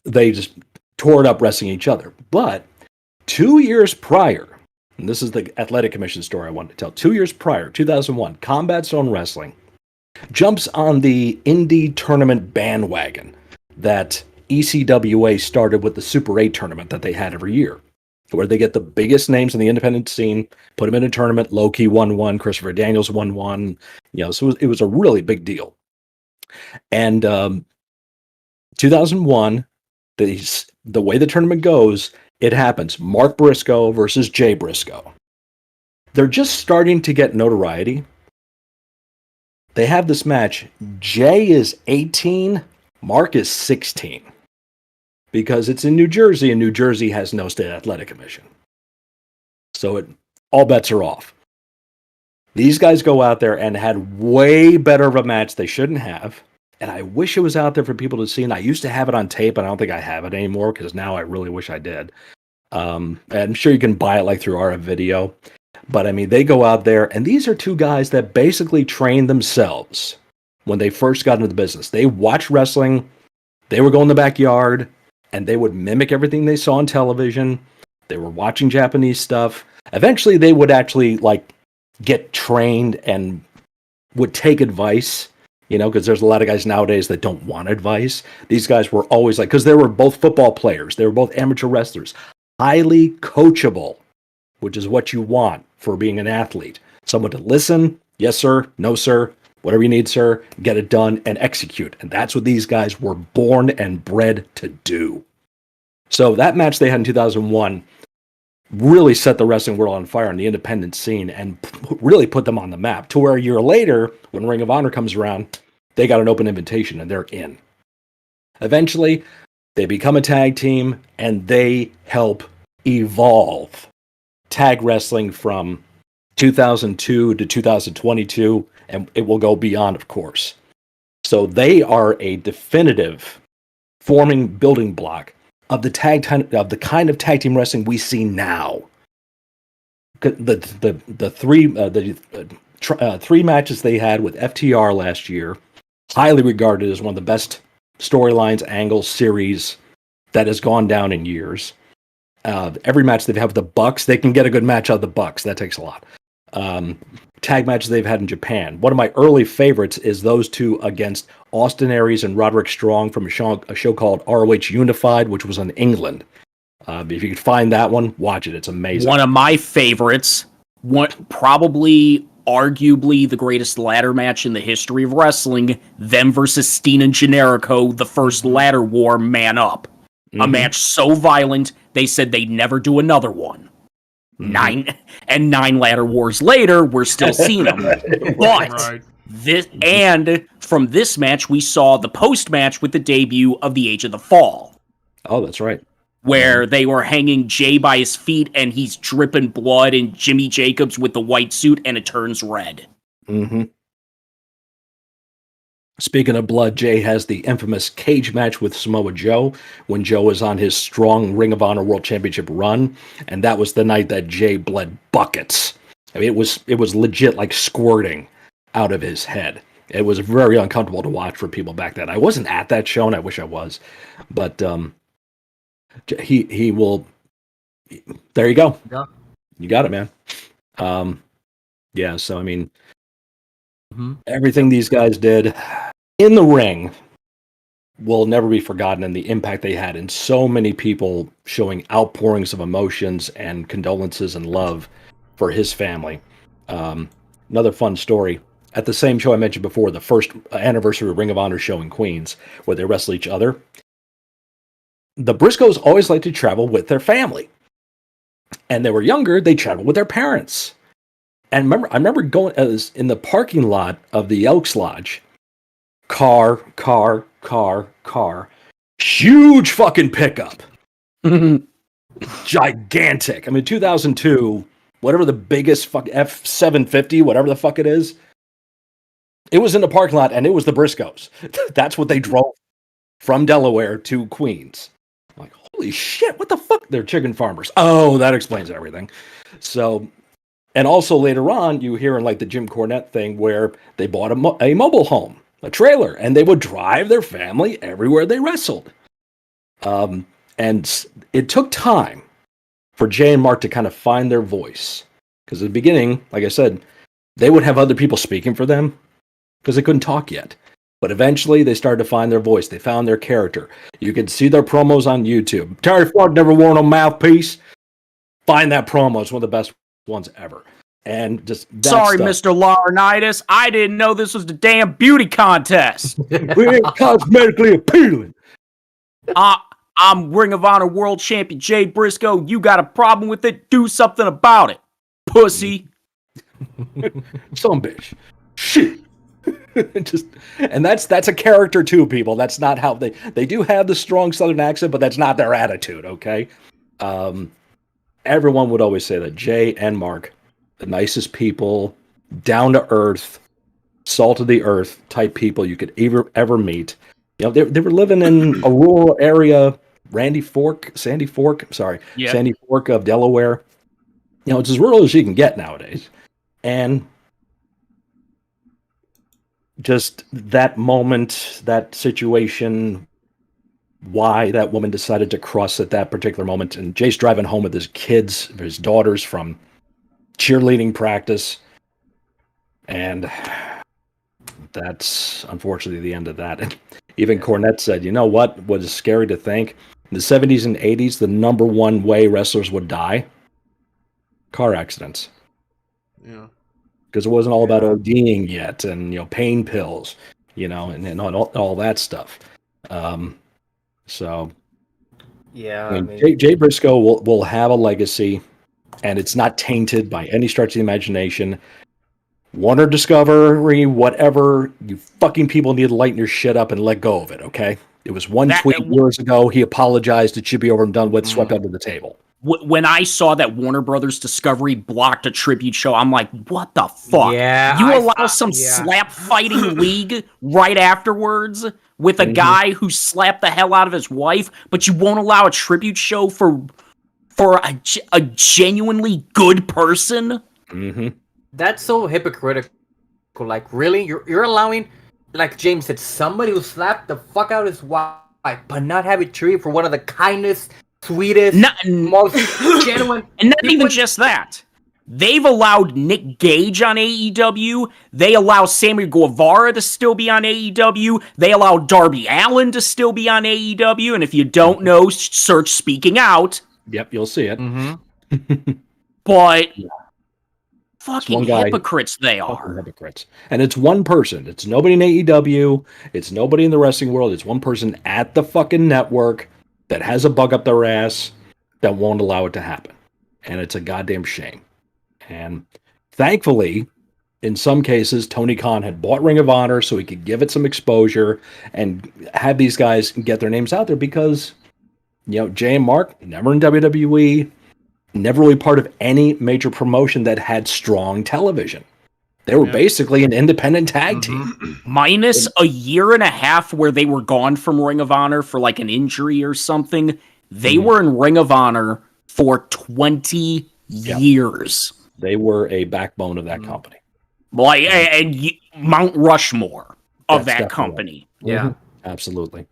they just tore it up wrestling each other. But 2 years prior, and this is the Athletic Commission story I wanted to tell. 2 years prior, 2001, Combat Zone Wrestling jumps on the indie tournament bandwagon that ECWA started with the Super 8 tournament that they had every year, where they get the biggest names in the independent scene, put them in a tournament. Loki won one, Christopher Daniels won one. So it was a really big deal. And 2001, the way the tournament goes, it happens. Mark Briscoe versus Jay Briscoe. They're just starting to get notoriety. They have this match. Jay is 18, Mark is 16. Because it's in New Jersey, and New Jersey has no state athletic commission. So all bets are off. These guys go out there and had way better of a match they shouldn't have. And I wish it was out there for people to see. And I used to have it on tape, and I don't think I have it anymore because now I really wish I did. And I'm sure you can buy it like through RF Video. But I mean, they go out there, and these are two guys that basically trained themselves when they first got into the business. They watched wrestling. They would go in the backyard, and they would mimic everything they saw on television. They were watching Japanese stuff. Eventually, they would actually get trained and would take advice, because there's a lot of guys nowadays that don't want advice. These guys were always because they were both football players. They were both amateur wrestlers. Highly coachable, which is what you want for being an athlete. Someone to listen, yes, sir, no, sir, whatever you need, sir, get it done and execute. And that's what these guys were born and bred to do. So that match they had in 2001 really set the wrestling world on fire on the independent scene and really put them on the map, to where a year later, when Ring of Honor comes around, they got an open invitation and they're in. Eventually, they become a tag team and they help evolve tag wrestling from 2002 to 2022, and it will go beyond, of course. So they are a definitive forming building block of the kind of tag team wrestling we see now. The three matches they had with FTR last year, highly regarded as one of the best storylines, angles, series that has gone down in years. Every match they've had with the Bucks, they can get a good match out of the Bucks. That takes a lot. Tag matches they've had in Japan. One of my early favorites is those two against Austin Aries and Roderick Strong from a show called ROH Unified, which was in England. If you could find that one, watch it. It's amazing. One of my favorites, probably arguably the greatest ladder match in the history of wrestling, them versus Steen and Generico, the first ladder war, Man Up. A match so violent, they said they'd never do another one. 9 ladder wars later, we're still seeing them. But from this match, we saw the post match with the debut of the Age of the Fall. Oh, that's right. Where they were hanging Jay by his feet and he's dripping blood, and Jimmy Jacobs with the white suit and it turns red. Mm-hmm. Speaking of blood, Jay has the infamous cage match with Samoa Joe when Joe was on his strong Ring of Honor World Championship run, and that was the night that Jay bled buckets. I mean, it was legit like squirting out of his head. It was very uncomfortable to watch for people back then. I wasn't at that show, and I wish I was, but he will. There you go. Yeah. You got it, man. Yeah. So I mean, everything these guys did in the ring will never be forgotten, and the impact they had in so many people showing outpourings of emotions and condolences and love for his family. Another fun story. At the same show I mentioned before, the first anniversary of Ring of Honor show in Queens, where they wrestle each other, the Briscoes always liked to travel with their family. And they were younger, they traveled with their parents. And I remember going in the parking lot of the Elks Lodge. Car. Huge fucking pickup. Gigantic. I mean, 2002, whatever the biggest F750, whatever the fuck it is, it was in the parking lot, and it was the Briscoes. That's what they drove from Delaware to Queens. I'm like, holy shit, what the fuck? They're chicken farmers. Oh, that explains everything. So, and also later on, you hear in like the Jim Cornette thing where they bought a mobile home, a trailer, and they would drive their family everywhere they wrestled. And it took time for Jay and Mark to kind of find their voice. Because at the beginning, like I said, they would have other people speaking for them because they couldn't talk yet. But eventually, they started to find their voice. They found their character. You can see their promos on YouTube. Terry Funk never wore no mouthpiece. Find that promo. It's one of the best ones ever. And just that Sorry, stuff. Mr. Laurinaitis. I didn't know this was the damn beauty contest. We ain't cosmetically appealing. I'm Ring of Honor World Champion Jay Briscoe. You got a problem with it? Do something about it, pussy. Some bitch. Shit. And that's a character too, people. That's not how they do have the strong Southern accent, but that's not their attitude. Okay. Everyone would always say that Jay and Mark, the nicest people, down to earth, salt of the earth type people you could ever meet. You know, they were living in a rural area, Sandy Fork of Delaware. You know, it's as rural as you can get nowadays. And just that moment, that situation, why that woman decided to cross at that particular moment. And Jay's driving home with his kids, his daughters from cheerleading practice. And that's unfortunately the end of that. And even Cornette said, you know what was scary to think? In the 70s and 80s, the number one way wrestlers would die? Car accidents. Yeah. Because it wasn't all about ODing yet and, you know, pain pills, you know, and all that stuff. So, Yeah, I mean, Jay Briscoe will have a legacy, and it's not tainted by any stretch of the imagination. Warner Discovery, whatever, you fucking people need to lighten your shit up and let go of it, okay? It was one tweet years ago. He apologized. It should be over and done with, swept under the table. When I saw that Warner Brothers Discovery blocked a tribute show, I'm like, what the fuck? Yeah, you allow some slap fighting league right afterwards with a guy who slapped the hell out of his wife, but you won't allow a tribute show for a genuinely good person? Mm-hmm. That's so hypocritical. Like, really? You're allowing, like James said, somebody who slapped the fuck out of his wife, but not have it treated for one of the kindest, sweetest, most genuine... And not even just that. They've allowed Nick Gage on AEW. They allow Sammy Guevara to still be on AEW. They allow Darby Allin to still be on AEW. And if you don't know, search Speaking Out. Yep, you'll see it. Mm-hmm. But fucking hypocrites they are. Fucking hypocrites. And it's one person. It's nobody in AEW. It's nobody in the wrestling world. It's one person at the fucking network that has a bug up their ass that won't allow it to happen. And it's a goddamn shame. And thankfully, in some cases, Tony Khan had bought Ring of Honor so he could give it some exposure and have these guys get their names out there because, you know, Jay and Mark, never in WWE, never really part of any major promotion that had strong television. They were basically an independent tag team. Minus a year and a half where they were gone from Ring of Honor for like an injury or something. They were in Ring of Honor for 20 years. They were a backbone of that company. Like, and Mount Rushmore of that company. Yeah. Absolutely.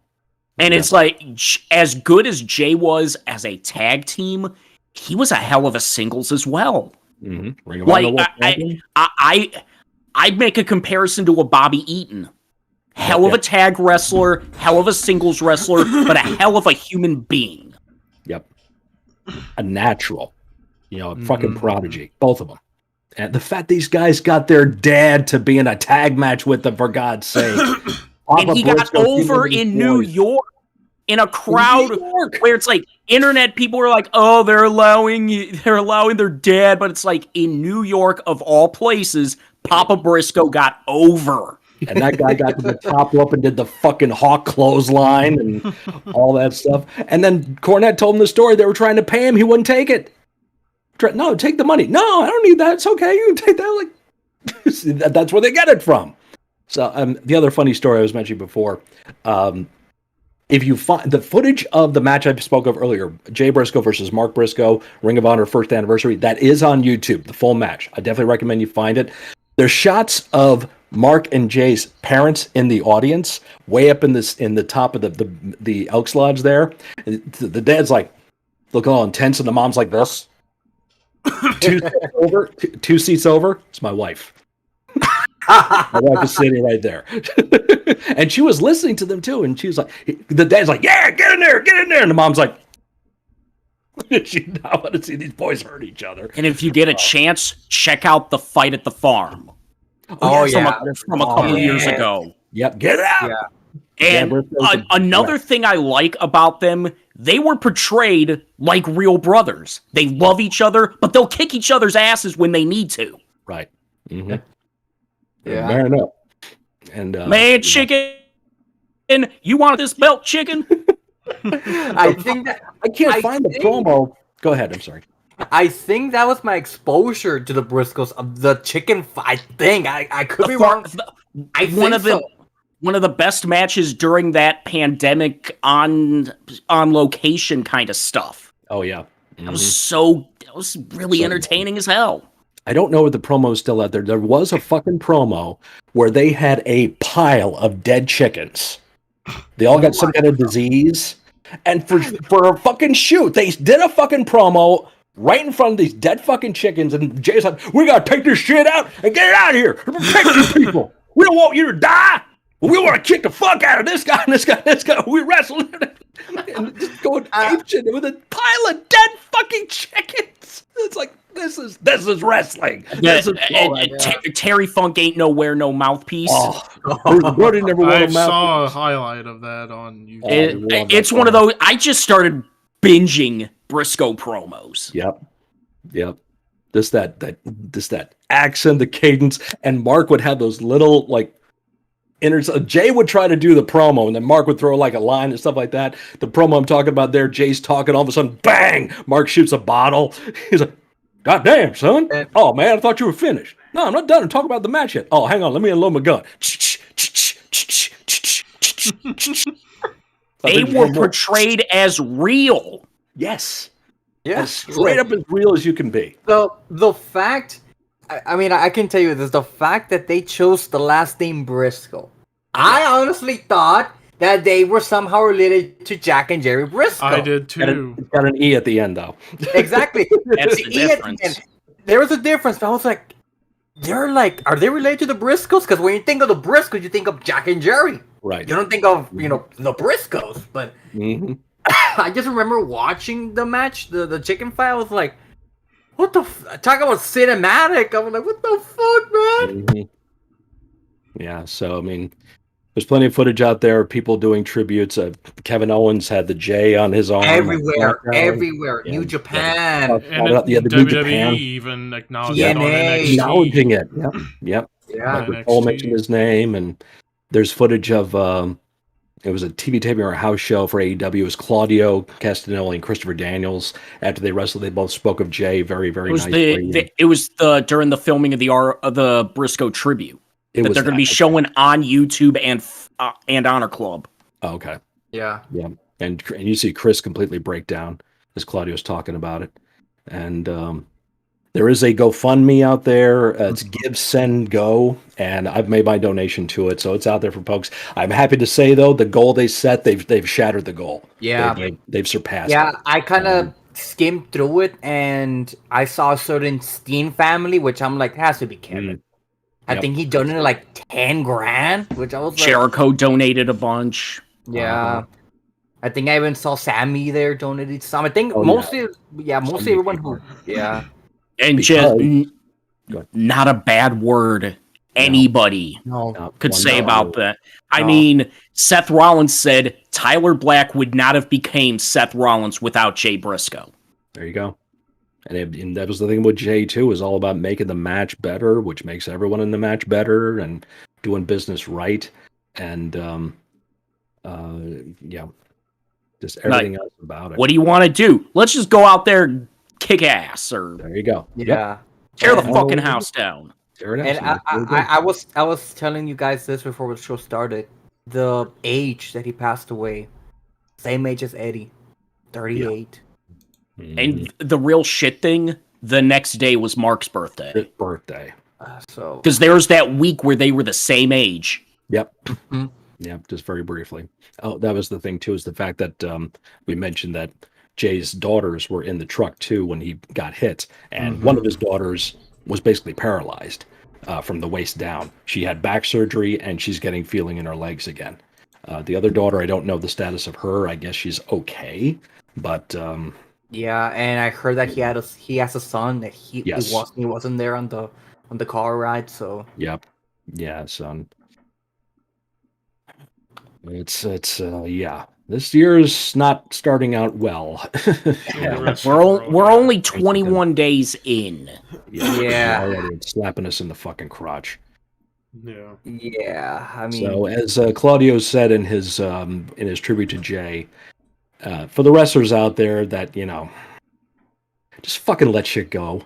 And it's like, as good as Jay was as a tag team, he was a hell of a singles as well. Mm-hmm. Like, I'd make a comparison to a Bobby Eaton. Hell of a tag wrestler, hell of a singles wrestler, but a hell of a human being. Yep. A natural. You know, a fucking prodigy. Both of them. And the fact these guys got their dad to be in a tag match with them, for God's sake. And he got over in New York in a crowd where it's like internet people are like, oh, they're allowing their dad, but it's like in New York of all places, Papa Briscoe got over. And that guy got to the top rope and did the fucking hawk clothesline and all that stuff. And then Cornette told him the story. They were trying to pay him. He wouldn't take it. No, take the money. No, I don't need that. It's okay. You can take that. Like, that's where they get it from. So the other funny story I was mentioning before, if you find the footage of the match I spoke of earlier, Jay Briscoe versus Mark Briscoe, Ring of Honor first anniversary, that is on YouTube, the full match. I definitely recommend you find it. There's shots of Mark and Jay's parents in the audience, way up in the top of the Elks Lodge there. The dad's like, look all intense, and the mom's like this. Two seats over. It's my wife. My wife is sitting right there, and she was listening to them too. And she was like, the dad's like, "Yeah, get in there," and the mom's like, "She not want to see these boys hurt each other." And if you get a chance, check out the fight at the farm. Oh, from yeah. from a couple years ago. Yep, get out. Yeah. And another thing I like about them, they were portrayed like real brothers. They love each other, but they'll kick each other's asses when they need to. Right. Mm-hmm. Yeah. Man up. And Man, chicken, you want this belt, chicken? I think that I can't find the promo. Go ahead. I'm sorry. I think that was my exposure to the Briscoes of the chicken fight thing. I could be wrong. I think one of the best matches during that pandemic on location kind of stuff. Oh yeah. That was really entertaining as hell. I don't know if the promo is still out there. There was a fucking promo where they had a pile of dead chickens. They all got some kind of disease. And for a fucking shoot, they did a fucking promo right in front of these dead fucking chickens. And Jay's like, "We gotta take this shit out and get it out of here. Protect these people. We don't want you to die. We want to kick the fuck out of this guy and this guy, this guy. We wrestled and just going apeshit with a pile of dead fucking chickens. It's like this is wrestling. Terry Funk ain't nowhere no mouthpiece. Brody never won I a saw a highlight of that on YouTube. It's one of those. I just started binging Briscoe promos. Yep. Just that accent, the cadence, and Mark would have those little like. Jay would try to do the promo, and then Mark would throw like a line and stuff like that. The promo I'm talking about there, Jay's talking, all of a sudden, bang! Mark shoots a bottle. He's like, "God damn, son! Oh man, I thought you were finished. No, I'm not done. Talk about the match yet. Oh, hang on, let me unload my gun." They were portrayed as real. Yes. Yeah. As straight up as real as you can be. The fact, I mean, I can tell you this: the fact that they chose the last name Briscoe, I honestly thought that they were somehow related to Jack and Jerry Briscoe. I did too. It's got an E at the end, though. Exactly. That's the E at difference. end. There was a difference, but I was like, are they related to the Briscoes? Because when you think of the Briscoes, you think of Jack and Jerry. Right. You don't think of, the Briscoes. But Mm-hmm. I just remember watching the match, the chicken fight. I was like, what the talk about cinematic. I was like, what the fuck, man? Mm-hmm. Yeah, so, I mean, there's plenty of footage out there of people doing tributes. Kevin Owens had the J on his arm. Everywhere. Yeah. New Japan. And the New WWE Japan. even acknowledged it on TNA. NXT. Acknowledging it. Yep. Yeah. NXT. Cole mentioned his name, and there's footage of it was a TV taping or a house show for AEW. It was Claudio Castagnoli and Christopher Daniels. After they wrestled, they both spoke of Jay very, very nicely. It was during the filming of the Briscoe tribute that they're going to be showing on YouTube and Honor Club. Oh, okay. Yeah. Yeah, and you see Chris completely break down as Claudio's talking about it, and there is a GoFundMe out there. It's Give, Send, Go, and I've made my donation to it, so it's out there for folks. I'm happy to say though, the goal they set, they've shattered the goal. Yeah. They've surpassed. Yeah, it. I kind of skimmed through it, and I saw a certain Steen family, which I'm like, has to be Kevin. I think he donated like 10 grand, which I was like, Jericho donated a bunch. yeah. I think I even saw Sammy there donated some. I think mostly everyone who, yeah. And just not a bad word anybody could say about that. I mean, Seth Rollins said Tyler Black would not have became Seth Rollins without Jay Briscoe. There you go. And that was the thing with Jay too, was all about making the match better, which makes everyone in the match better, and doing business right. And just everything else about it. What do you want to do? Let's just go out there and kick ass, or There you go. Yeah. tear the fucking house down. Tear it And out. I was telling you guys this before the show started. The age that he passed away, same age as Eddie, 38. And the real shit thing, the next day was Mark's birthday. His birthday. So Because there was that week where they were the same age. Yep. Yep. Just very briefly. Oh, that was the thing too, is the fact that we mentioned that Jay's daughters were in the truck too when he got hit, and one of his daughters was basically paralyzed from the waist down. She had back surgery, and she's getting feeling in her legs again. The other daughter, I don't know the status of her. I guess she's okay, but Yeah, and I heard that he has a son that he wasn't there on the car ride. So yep, yeah, son. It's yeah. This year's not starting out well. We're only 21 days in. Yeah. Already it's slapping us in the fucking crotch. Yeah. Yeah, I mean, So as Claudio said in his tribute to Jay, for the wrestlers out there that just fucking let shit go.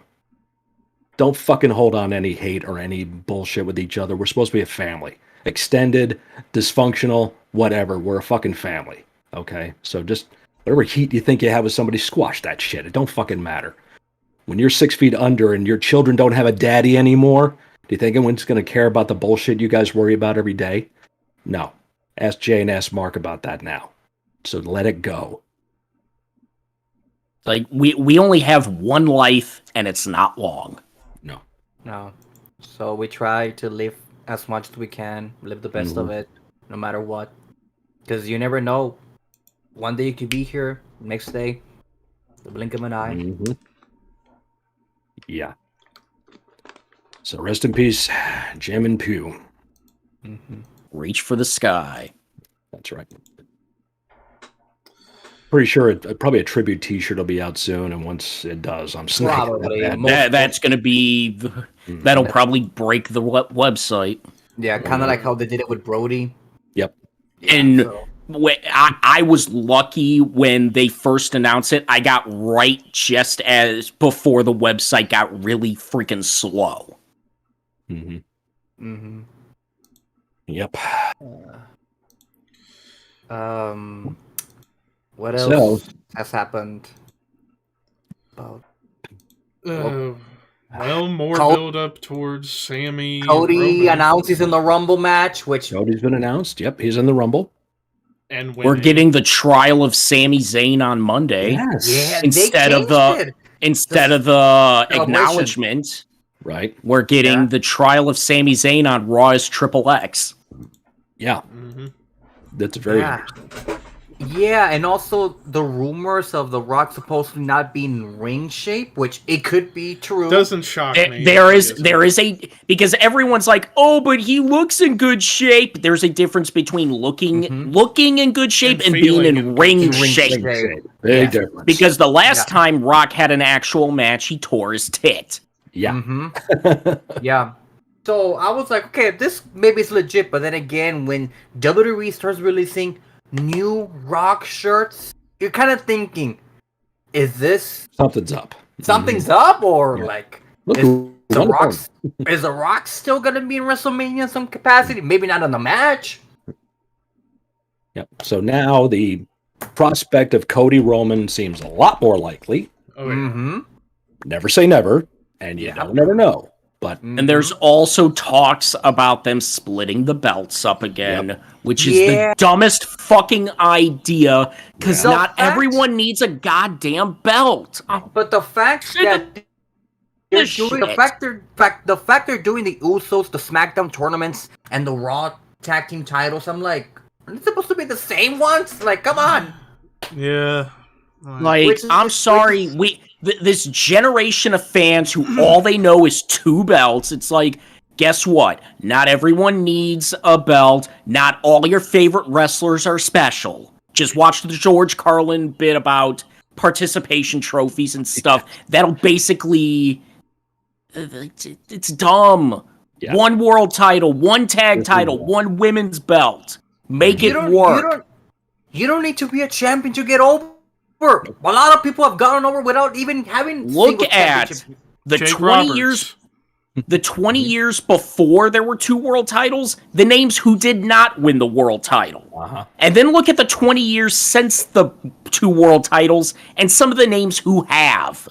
Don't fucking hold on any hate or any bullshit with each other. We're supposed to be a family. Extended, dysfunctional, whatever. We're a fucking family. Okay? So just whatever heat you think you have with somebody, squash that shit. It don't fucking matter. When you're 6 feet under and your children don't have a daddy anymore, do you think anyone's going to care about the bullshit you guys worry about every day? No. Ask Jay and ask Mark about that now. So let it go. Like, we only have one life, and it's not long. no. So we try to live as much as we can, live the best of it, no matter what. Because you never know. One day you could be here, next day, the blink of an eye. Yeah. So rest in peace, Jim and Pew. Reach for the sky. That's right. Pretty sure probably a tribute T-shirt will be out soon, and once it does, I'm snagging Probably. that. That's going to be... That'll probably break the website. Yeah, kind of like how they did it with Brody. Yep. And so- I was lucky when they first announced it. I got right just as before the website got really freaking slow. Yep. What else has happened? About Well, more build up towards Sammy. Cody Roman, announced he's in the Rumble match, which Cody's been announced. Yep, he's in the Rumble. and We're getting the trial of Sami Zayn on Monday. Yes. yeah, Instead they of the- changed it. Instead of the Celebration. acknowledgement, Right. we're getting the trial of Sami Zayn on Raw as Triple X. Yeah. Mm-hmm. That's very Yeah. Yeah, and also the rumors of The Rock supposedly not being in ring shape, which it could be true. Doesn't shock me. There is a because everyone's like, oh, but he looks in good shape. There's a difference between looking in good shape And and being feeling in in ring good shape. Big difference. Because the last time Rock had an actual match, he tore his tit. Yeah. Yeah. So I was like, okay, this maybe is legit, but then again, when WWE starts releasing new Rock shirts, you're kind of thinking, is this Something's up. something's up, or Yeah. like Look is who the won the Rock phone. is the Rock still gonna be in WrestleMania in some capacity? Maybe not in the match. Yep. So now the prospect of Cody Roman seems a lot more likely. Oh, yeah. Never say never, and you don't never know. But And there's also talks about them splitting the belts up again, which is the dumbest fucking idea, because Yeah. not The fact- everyone needs a goddamn belt. But the fact that they're doing the fact they're doing the Usos, the SmackDown tournaments, and the Raw tag team titles, I'm like, are they supposed to be the same ones? Like, come on. Yeah. Like, Which is- I'm sorry, this generation of fans who all they know is two belts, it's like, guess what? Not everyone needs a belt. Not all your favorite wrestlers are special. Just watch the George Carlin bit about participation trophies and stuff. That'll basically... It's dumb. Yeah. One world title, one tag title, one women's belt. Make it work. You don't need to be a champion to get over. A lot of people have gotten over without even having. Look single at championship. the Jake 20 Roberts. years. The 20 years before there were two world titles, the names who did not win the world title. And then look at the 20 years since the two world titles and some of the names who have.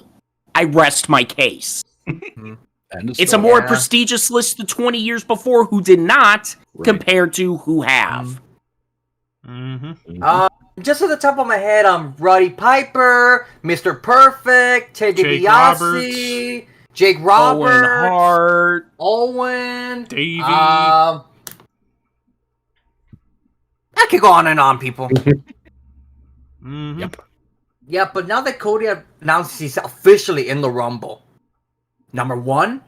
I rest my case. It's a more prestigious list the 20 years before who did not compared to who have. Just at the top of my head, Roddy Piper, Mr. Perfect, Ted Jake DiBiase, Jake Roberts, Owen Hart. Owen, Davey. I could go on and on, people. Mhm. Yep. Yeah, but now that Cody announced he's officially in the Rumble, number one,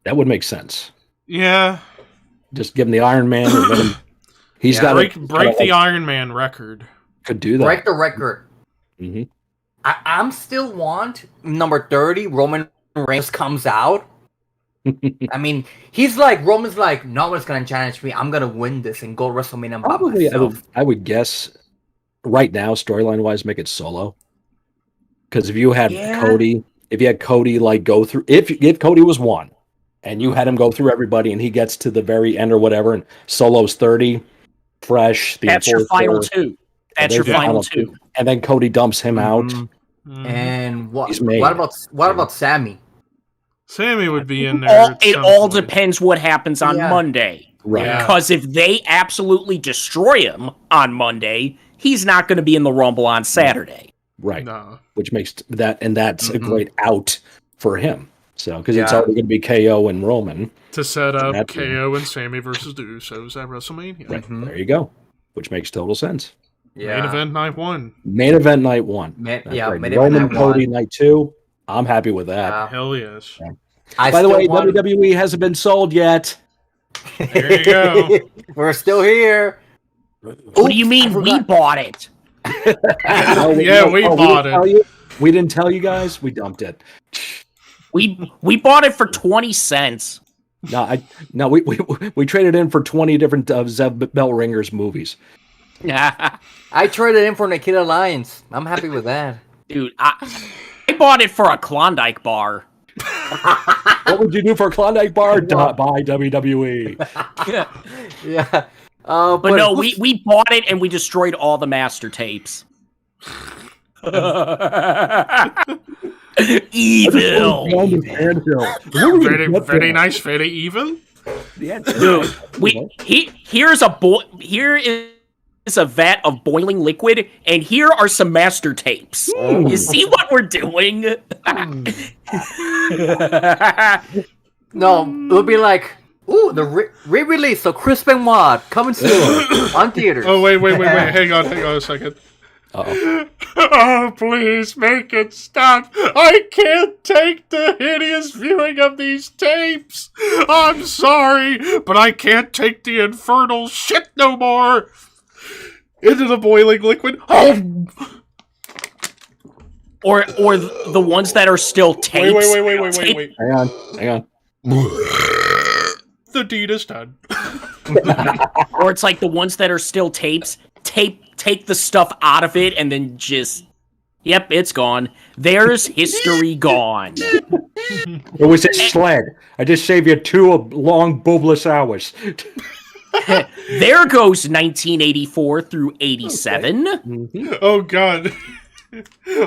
That would make sense. Yeah. Just give him the Iron Man. And let him, he's Yeah, got Break the Iron Man record. Could do that. break the record. hmm I'm still want number 30, Roman Reigns comes out. I mean, Roman's like, no one's gonna challenge me. I'm gonna win this and go WrestleMania by Probably, myself. I would guess right now, storyline wise, make it Solo. Because if you had Cody like go through, if Cody was one, and you had him go through everybody, and he gets to the very end or whatever, and Solo's 30, fresh. That's your final two. That's your final two. And then Cody dumps him out. Mhm. And He's made. what about Sammy? Sammy would be in there. It all depends what happens on Yeah. Monday. Right. Yeah. Because if they absolutely destroy him on Monday, he's not going to be in the Rumble on Saturday. Right. No. Which makes that, and that's a great out for him. So, because it's Yeah. already going to be KO and Roman. To set up That's- KO and Sammy versus the Usos at WrestleMania. Right. Mhm. There you go. Which makes total sense. Main event night 1. Main event night 1. Main That's event Roman night Cody 1. night 2. I'm happy with that. Yeah. Hell yes. By the way, WWE hasn't been sold yet. There you go. We're still here. What do you mean we bought it? Yeah, we bought it. We didn't tell you guys. We dumped it. We bought it for 20 cents. No, we traded in for 20 different Zev Bell Ringers movies. I traded in for Nikita Lyons. I'm happy with that. Dude, I bought it for a Klondike bar. What would you do for a Klondike bar? Buy WWE. Yeah. But no, we bought it and we destroyed all the master tapes. Evil. Very nice, very even. Yeah, Dude, here is a vat of boiling liquid, and here are some master tapes. You see what we're doing? No, it'll be like, ooh, the re-release of Chris Benoit coming soon on theaters. Oh, wait. Hang on a second. Uh-oh. Oh, please make it stop. I can't take the hideous viewing of these tapes. I'm sorry, but I can't take the infernal shit no more. Into the boiling liquid. Oh! Or the ones that are still tapes. Wait. Hang on. The deed is done. Or it's like the ones that are still tapes. Take the stuff out of it and then just... Yep, it's gone. There's history gone. It was a sled. I just saved you 2 long boobless hours. There goes 1984 through 87. Oh, God.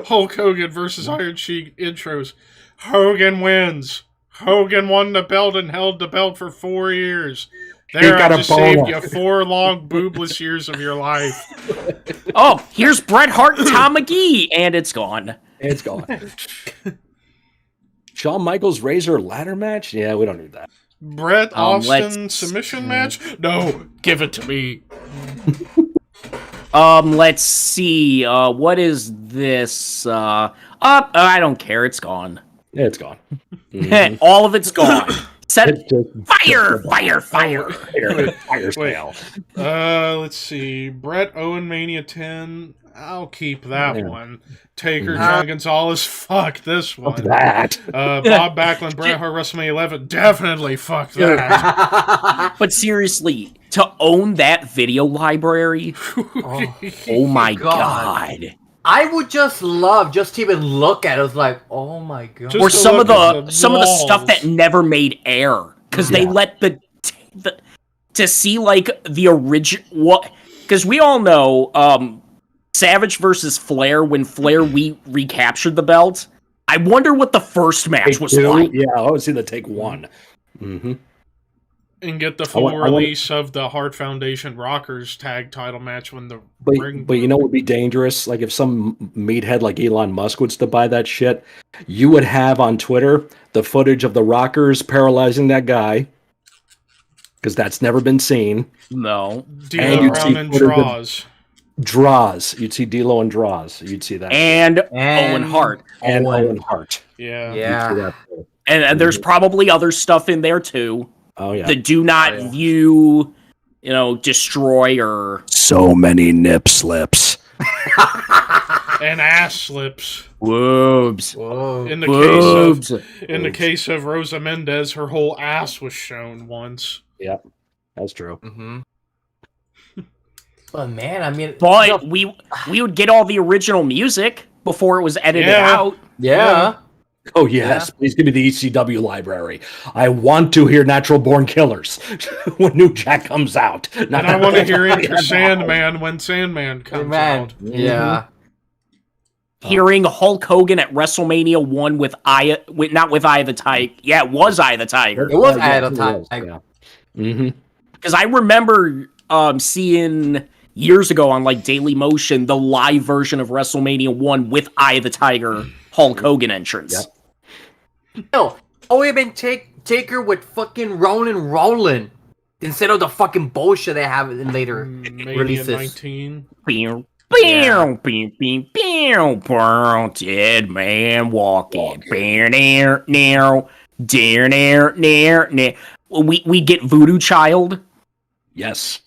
Hulk Hogan versus Iron Sheik intros. Hogan wins. Hogan won the belt and held the belt for 4 years. There, I just saved you 4 long boobless years of your life. Oh, here's Bret Hart, Tom McGee, and it's gone. It's gone. Shawn Michaels Razor ladder match? Yeah, we don't need that. Bret Austin let's- submission match? No, give it to me. Let's see. What is this? I don't care. It's gone. Yeah, it's gone. All of it's gone. Set It's just fire. fire sale. Let's see. Bret Owen Mania 10. I'll keep that Yeah. one. Taker John Gonzalez. Fuck this one. Fuck that. Bob Backlund Bret Hart WrestleMania 11. Definitely fuck that. But seriously, to own that video library, oh my god. I would just love just to even look at it. It's like, oh my god. Just Or to some of look the at stuff that walls. never made air because they let the to see like the original what because we all know Savage versus Flair when Flair recaptured the belt. I wonder what the first match was like. Yeah, I would see the take 1. Mm-hmm. And get the full release of the Hart Foundation Rockers tag title match when the ring. But you know what would be dangerous? Like if some meathead like Elon Musk was to buy that shit, you would have on Twitter the footage of the Rockers paralyzing that guy, because that's never been seen. No. D'Lo Brown and Draws. Draws. You'd see D'Lo and Draws. You'd see that. And Owen Hart. And Owen Hart. Yeah. Yeah. And there's probably other stuff in there too. Oh yeah. The do not view, destroy or So many nip slips. And ass slips. Whoobs. Whoa. In the case of Rosa Mendez, her whole ass was shown once. Yep, that's true. Mm-hmm. But man, I mean, But we would get all the original music before it was edited out. Yeah. Oh yes, please give me the ECW library. I want to hear Natural Born Killers when New Jack comes out. And I want to hear Enter Sandman when Sandman comes out. Yeah. Hearing Hulk Hogan at WrestleMania 1 with not with Eye of the Tiger. Yeah, it was Eye of the Tiger. It was Eye of the Tiger. Yeah. Mm-hmm. Because I remember seeing years ago on like Daily Motion the live version of WrestleMania 1 with Eye of the Tiger Hulk Hogan entrance. Yep. No, even Taker with fucking Rollin' instead of the fucking bullshit they have in later releases. 19. Dead man walking. We get Voodoo Child. Yes.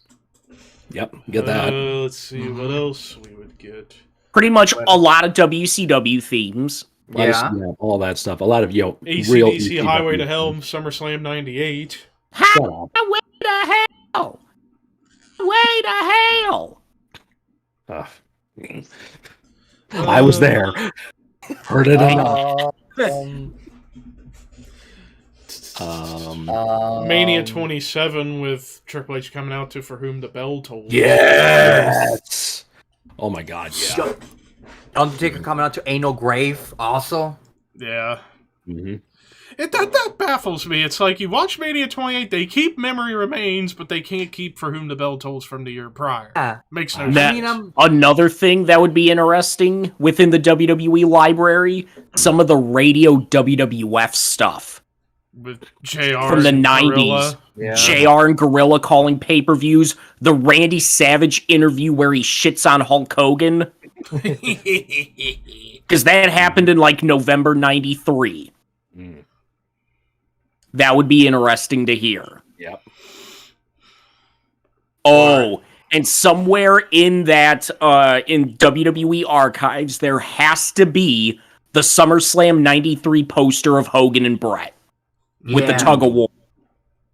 Yep. Get that. Let's see what else we would get. Pretty much a lot of WCW themes. Yeah, all that stuff. A lot of real AC/DC Highway to Hell, SummerSlam 98. Way to hell! Way to hell! I was there. Heard it enough. Mania 27 with Triple H coming out to For Whom the Bell Tolls. Yes. Oh my God. Yeah. Undertaker coming out to Ain't No Grave also. Yeah. Mm-hmm. That baffles me. It's like you watch Mania 28, they keep Memory Remains, but they can't keep For Whom the Bell Tolls from the year prior. Yeah. Makes no sense. Another thing that would be interesting within the WWE library, some of the radio WWF stuff. With JR from the and 90s. Gorilla. JR and Gorilla calling pay-per-views. The Randy Savage interview where he shits on Hulk Hogan. Because that happened in like November 93. That would be interesting to hear. Yep. Oh, and somewhere in that, in WWE archives, there has to be the SummerSlam 93 poster of Hogan and Brett. With the tug of war.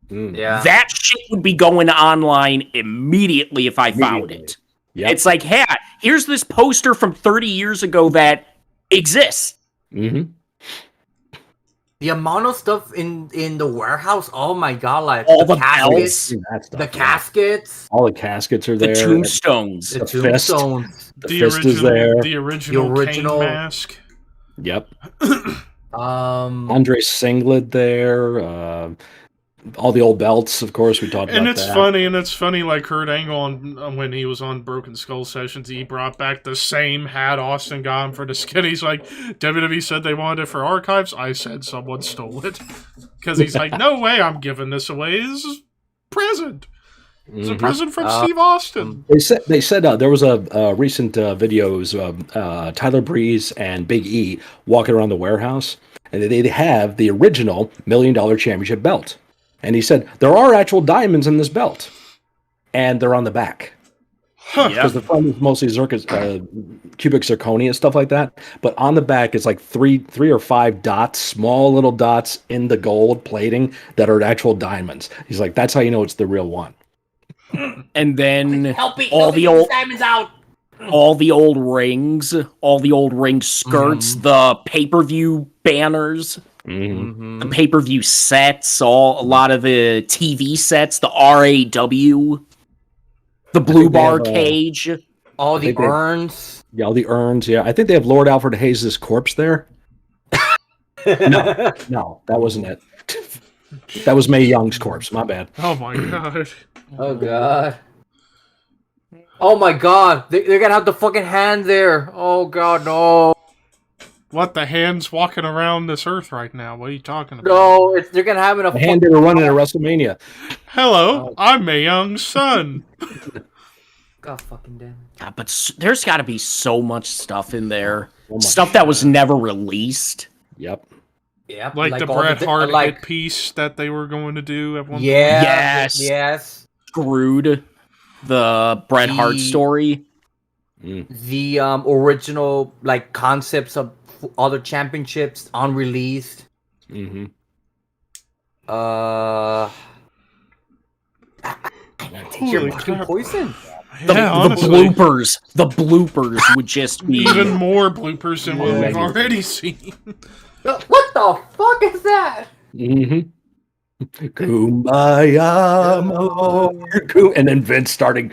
Yeah. That shit would be going online immediately if I found it. Yep. It's like, hey, here's this poster from 30 years ago that exists. Mm-hmm. The amount of stuff in the warehouse, oh my God, like All the caskets, bells. the caskets, all the caskets are The there. tombstones. the fist. tombstones. The fist is there. The original Kane mask. Yep. Andre Singlet there. All the old belts, of course, we talked about that. And it's funny, like Kurt Angle, when he was on Broken Skull Sessions, he brought back the same hat Austin got him for the skin. He's like, WWE said they wanted it for archives. I said someone stole it. Because he's like, no way I'm giving this away. This is present. It's a present from Steve Austin. They said there was a recent videos of Tyler Breeze and Big E walking around the warehouse, and they have the original $1 Million Championship belt. And he said, there are actual diamonds in this belt. And they're on the back. Because the front is mostly cubic zirconia and stuff like that. But on the back, it's like three or five dots, small little dots in the gold plating that are actual diamonds. He's like, that's how you know it's the real one. And then all the old diamonds out. All the old rings, all the old ring skirts, the pay-per-view banners. The pay-per-view sets, a lot of the TV sets, the RAW, the blue bar cage, all the urns. Yeah, all the urns. Yeah, I think they have Lord Alfred Hayes' corpse there. No, that wasn't it. That was Mae Young's corpse. My bad. Oh my god. Oh god. Oh my god. They're gonna have the fucking hand there. Oh god, no. What, the hand's walking around this earth right now? What are you talking about? No, they're gonna have it a The hand did a run in a WrestleMania. Hello, I'm Mae Young's son. God fucking damn. God, but there's got to be so much stuff in there. much. Stuff that was never released. Yep. Yeah, Like the all Bret Hart like hit piece that they were going to do at one Yes. yes. Screwed. The Bret Hart story. The original like concepts of other championships unreleased. Mm-hmm. You're Holy fucking crap. poison. The, Yeah, the honestly. bloopers would just be Even more bloopers than what Yeah. we've already seen. What the fuck is that? Mm-hmm. Kumbaya, my lord. And then Vince starting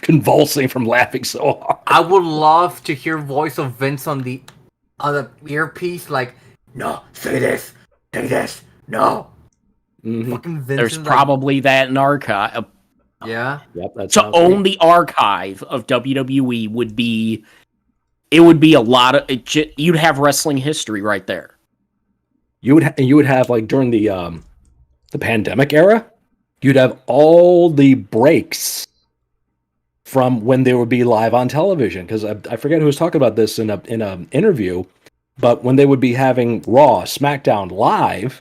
convulsing from laughing so hard. I would love to hear voice of Vince on the earpiece, like, no, say this, no. Mm-hmm. Fucking Vince. There's is probably that in archive. like, yeah. Yep, that's To own the archive of WWE would be a lot of you'd have wrestling history right there. you would have like during the pandemic era, you'd have all the breaks from when they would be live on television. Because I forget who was talking about this in an interview, but when they would be having Raw, SmackDown live,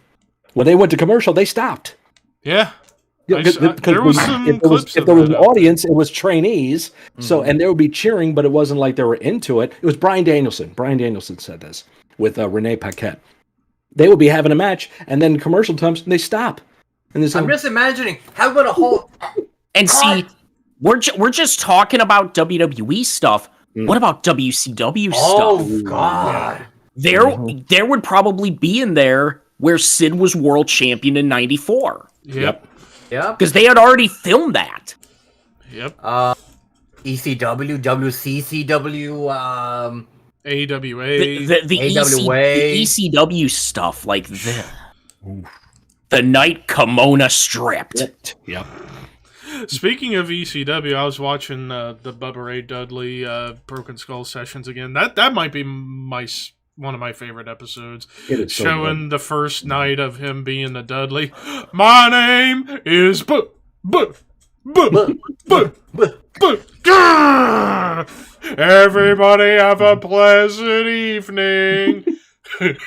when they went to commercial, they stopped. Yeah. Yeah, There was some clips if of there was that an out audience, it was trainees. So and they would be cheering, but it wasn't like they were into it. It was Bryan Danielson. Bryan Danielson said this with Renee Paquette. They would be having a match, and then commercial times, and they stop. And I'm just imagining how would a whole. And see, we're just talking about WWE stuff. What about WCW Oh stuff? god. There would probably be in there where Sid was world champion in '94 Yep. Yep. because they had already filmed that. Yep. ECW, WCCW, AWA. The AWA. ECW stuff, like the night Kimona stripped. Yep. Speaking of ECW, I was watching the Bubba Ray Dudley Broken Skull sessions again. That might be one of my favorite episodes. It is so Showing the first night of him being the Dudley. My name is Everybody have a pleasant evening. And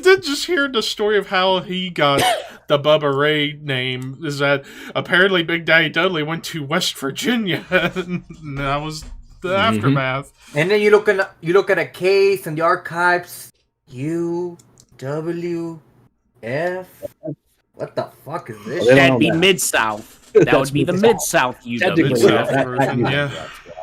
then just hearing the story of how he got the Bubba Ray name is that apparently Big Daddy Dudley went to West Virginia, and that was the aftermath. and then you look at a case in the archives. UWF. What the fuck is this? They don't That'd know be that. Mid-South. That would be the Mid-South Technically, UWF. South that- version, that-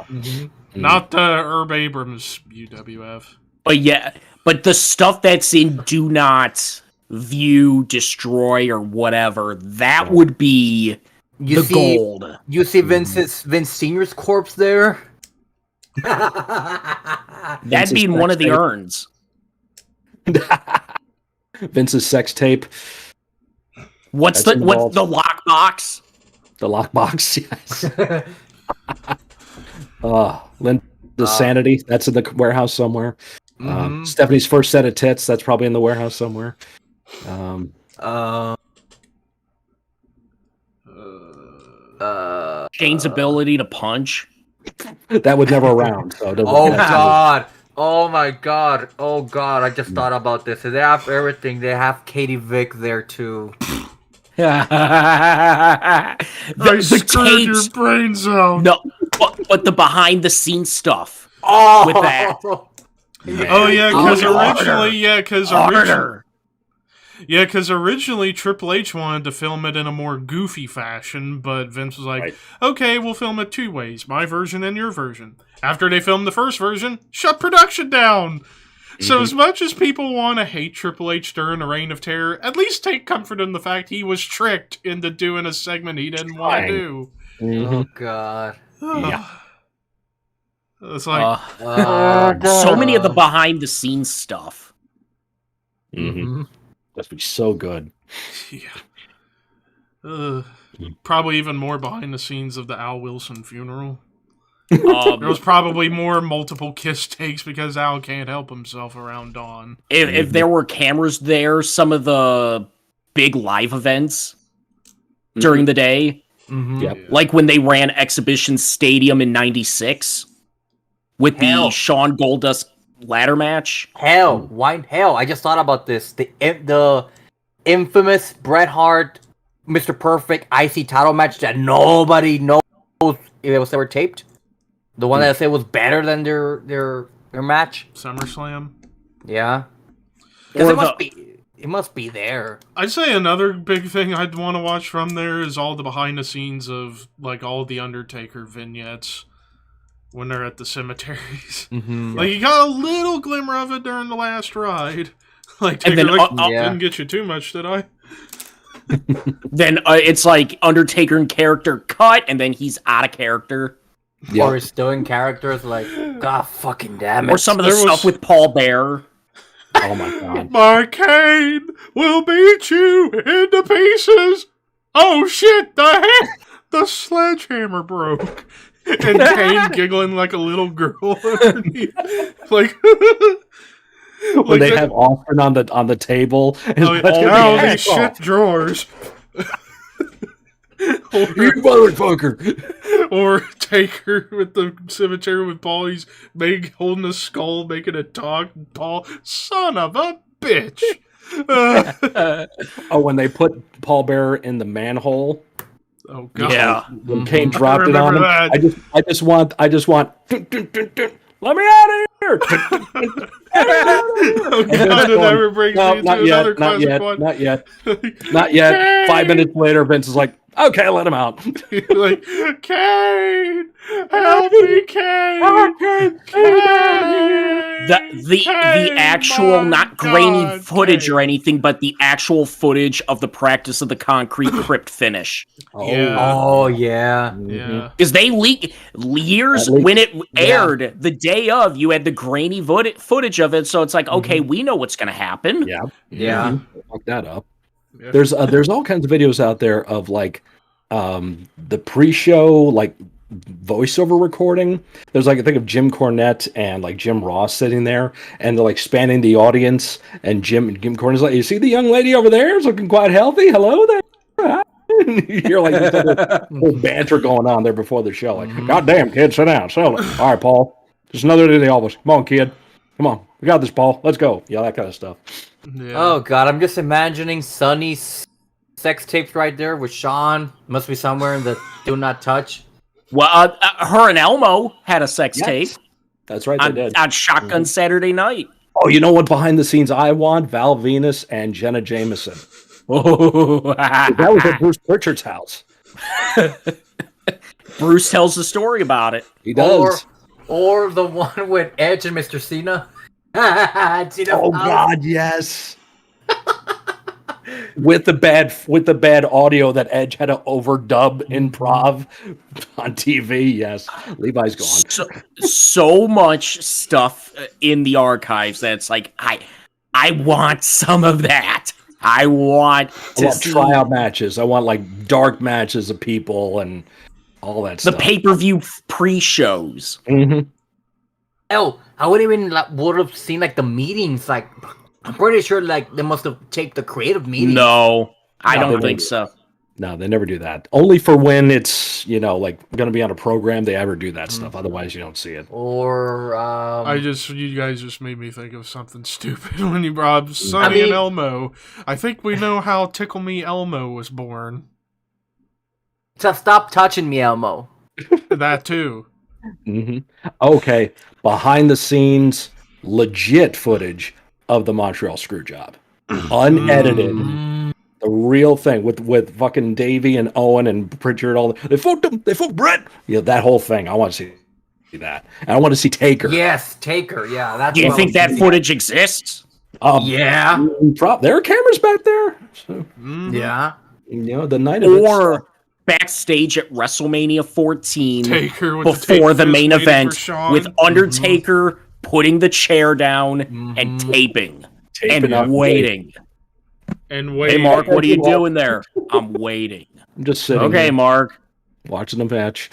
yeah. Not the Herb Abrams UWF. But yeah, but the stuff that's in Do Not View, Destroy, or whatever, that would be You the see, gold. you see Vince Senior's corpse there. That'd be in Vince's one of the sex tape. urns. Vince's sex tape, What's That's what's involved. the lockbox? the lockbox. Yes. Linda's sanity. That's in the warehouse somewhere. Stephanie's first set of tits. That's probably in the warehouse somewhere. Shane's ability to punch. That was never around. So it doesn't Oh count. god. Oh my god. Oh god. I just thought about this. They have everything. They have Katie Vick there too. I screwed your tapes- brains out. No, but the behind the scenes stuff. Oh, With that. Oh yeah, because Harder. originally Triple H wanted to film it in a more goofy fashion, but Vince was like, Right. "Okay, we'll film it two ways: my version and your version." After they filmed the first version, shut production down. So as much as people want to hate Triple H during the Reign of Terror, at least take comfort in the fact he was tricked into doing a segment he didn't want to do. Oh god. Yeah. It's like, So many of the behind the scenes stuff. Mhm. That'd be so good. Yeah. Probably even more behind the scenes of the Al Wilson funeral. There was probably more multiple kiss takes because Al can't help himself around Dawn. If there were cameras there, some of the big live events during the day, Yep. like when they ran Exhibition Stadium in '96 with the Shawn Goldust ladder match. Hell, I just thought about this. The infamous Bret Hart, Mr. Perfect IC title match that nobody knows if it was ever taped. The one that I said was better than their match. SummerSlam. Yeah. Because it must be there. I'd say another big thing I'd want to watch from there is all the behind the scenes of like all the Undertaker vignettes when they're at the cemeteries. Like you got a little glimmer of it during the last ride. Like Taker didn't get you too much, did I? Then it's like Undertaker in character cut, and then he's out of character. Yep. Or he's still in characters like, God fucking damn it. Or some of the stuff with Paul Bear. Oh my god. My cane will beat you into pieces. Oh shit, the sledgehammer broke. And Kane giggling like a little girl underneath. Like When they have Austin on the table. Oh, these shit drawers. You motherfucker! Or Taker with the cemetery with Paul. He's holding a skull, making it talk. Paul, son of a bitch. Oh, when they put Paul Bearer in the manhole. Oh god. Yeah. When Kane dropped it on him. that. I just want. Let me out of here! Oh god, it never brings me to another classic one. Not yet. 5 minutes later, Vince is like, okay, let him out. Like, Kane! Help me, Kane! Kane! The actual, not grainy footage or anything, but the actual footage of the practice of the concrete crypt finish. Oh, yeah. Yeah. Because they leaked years when it aired, the day of, you had the grainy footage of it, so it's like, okay, we know what's going to happen. Yeah. Fuck that up. Yeah. There's all kinds of videos out there of like the pre-show like voiceover recording. There's like I think of Jim Cornette and like Jim Ross sitting there, and they're like spanning the audience, and Jim Cornette's like, "You see the young lady over there? Is looking quite healthy. Hello there." You're like this other whole banter going on there before the show. Like, God damn, kid, sit down. So, all right, Paul, just another day of the office. Come on, kid. Come on, we got this, Paul. Let's go. Yeah, that kind of stuff. Yeah. Oh god, I'm just imagining Sonny's sex tapes right there with Sean. Must be somewhere in the Do Not Touch. Well, her and Elmo had a sex tape. That's right, they did. On Shotgun Saturday Night. Oh, you know what behind the scenes I want? Val Venus and Jenna Jameson. Oh, That was at Bruce Pritchard's house. Bruce tells the story about it. He does. Or the one with Edge and Mr. Cena. Oh God, yes. with the bad audio that Edge had to overdub improv on TV. Yes, Levi's gone. So much stuff in the archives that's like I want some of that. I want tryout matches. I want like dark matches of people and all that stuff. The pay-per-view pre-shows. Mm-hmm. Oh, I wouldn't even would have seen like the meetings. Like, I'm pretty sure like they must have taped the creative meetings. No, I No, don't think so. No, they never do that. Only for when it's, like going to be on a program, they ever do that stuff. Otherwise, you don't see it. Or you guys just made me think of something stupid when you brought up Sonny and Elmo. I think we know how Tickle Me Elmo was born. So stop touching me, Elmo. That too. Mm-hmm. Okay, behind the scenes, legit footage of the Montreal Screwjob, unedited, the real thing with fucking Davey and Owen and Pritchard. They fucked him. They fucked Brett. Yeah, that whole thing. I want to see that, and I want to see Taker. Yes, Taker. Yeah, that's. Do you think that footage exists? Yeah. There are cameras back there. So, Yeah. The night of it. Backstage at WrestleMania 14 Taker with before the main event Sean. with Undertaker putting the chair down and taping and up, waiting. And wait. Hey, Mark, what are you doing there? I'm waiting. I'm just sitting. Okay, here Mark. watching the match.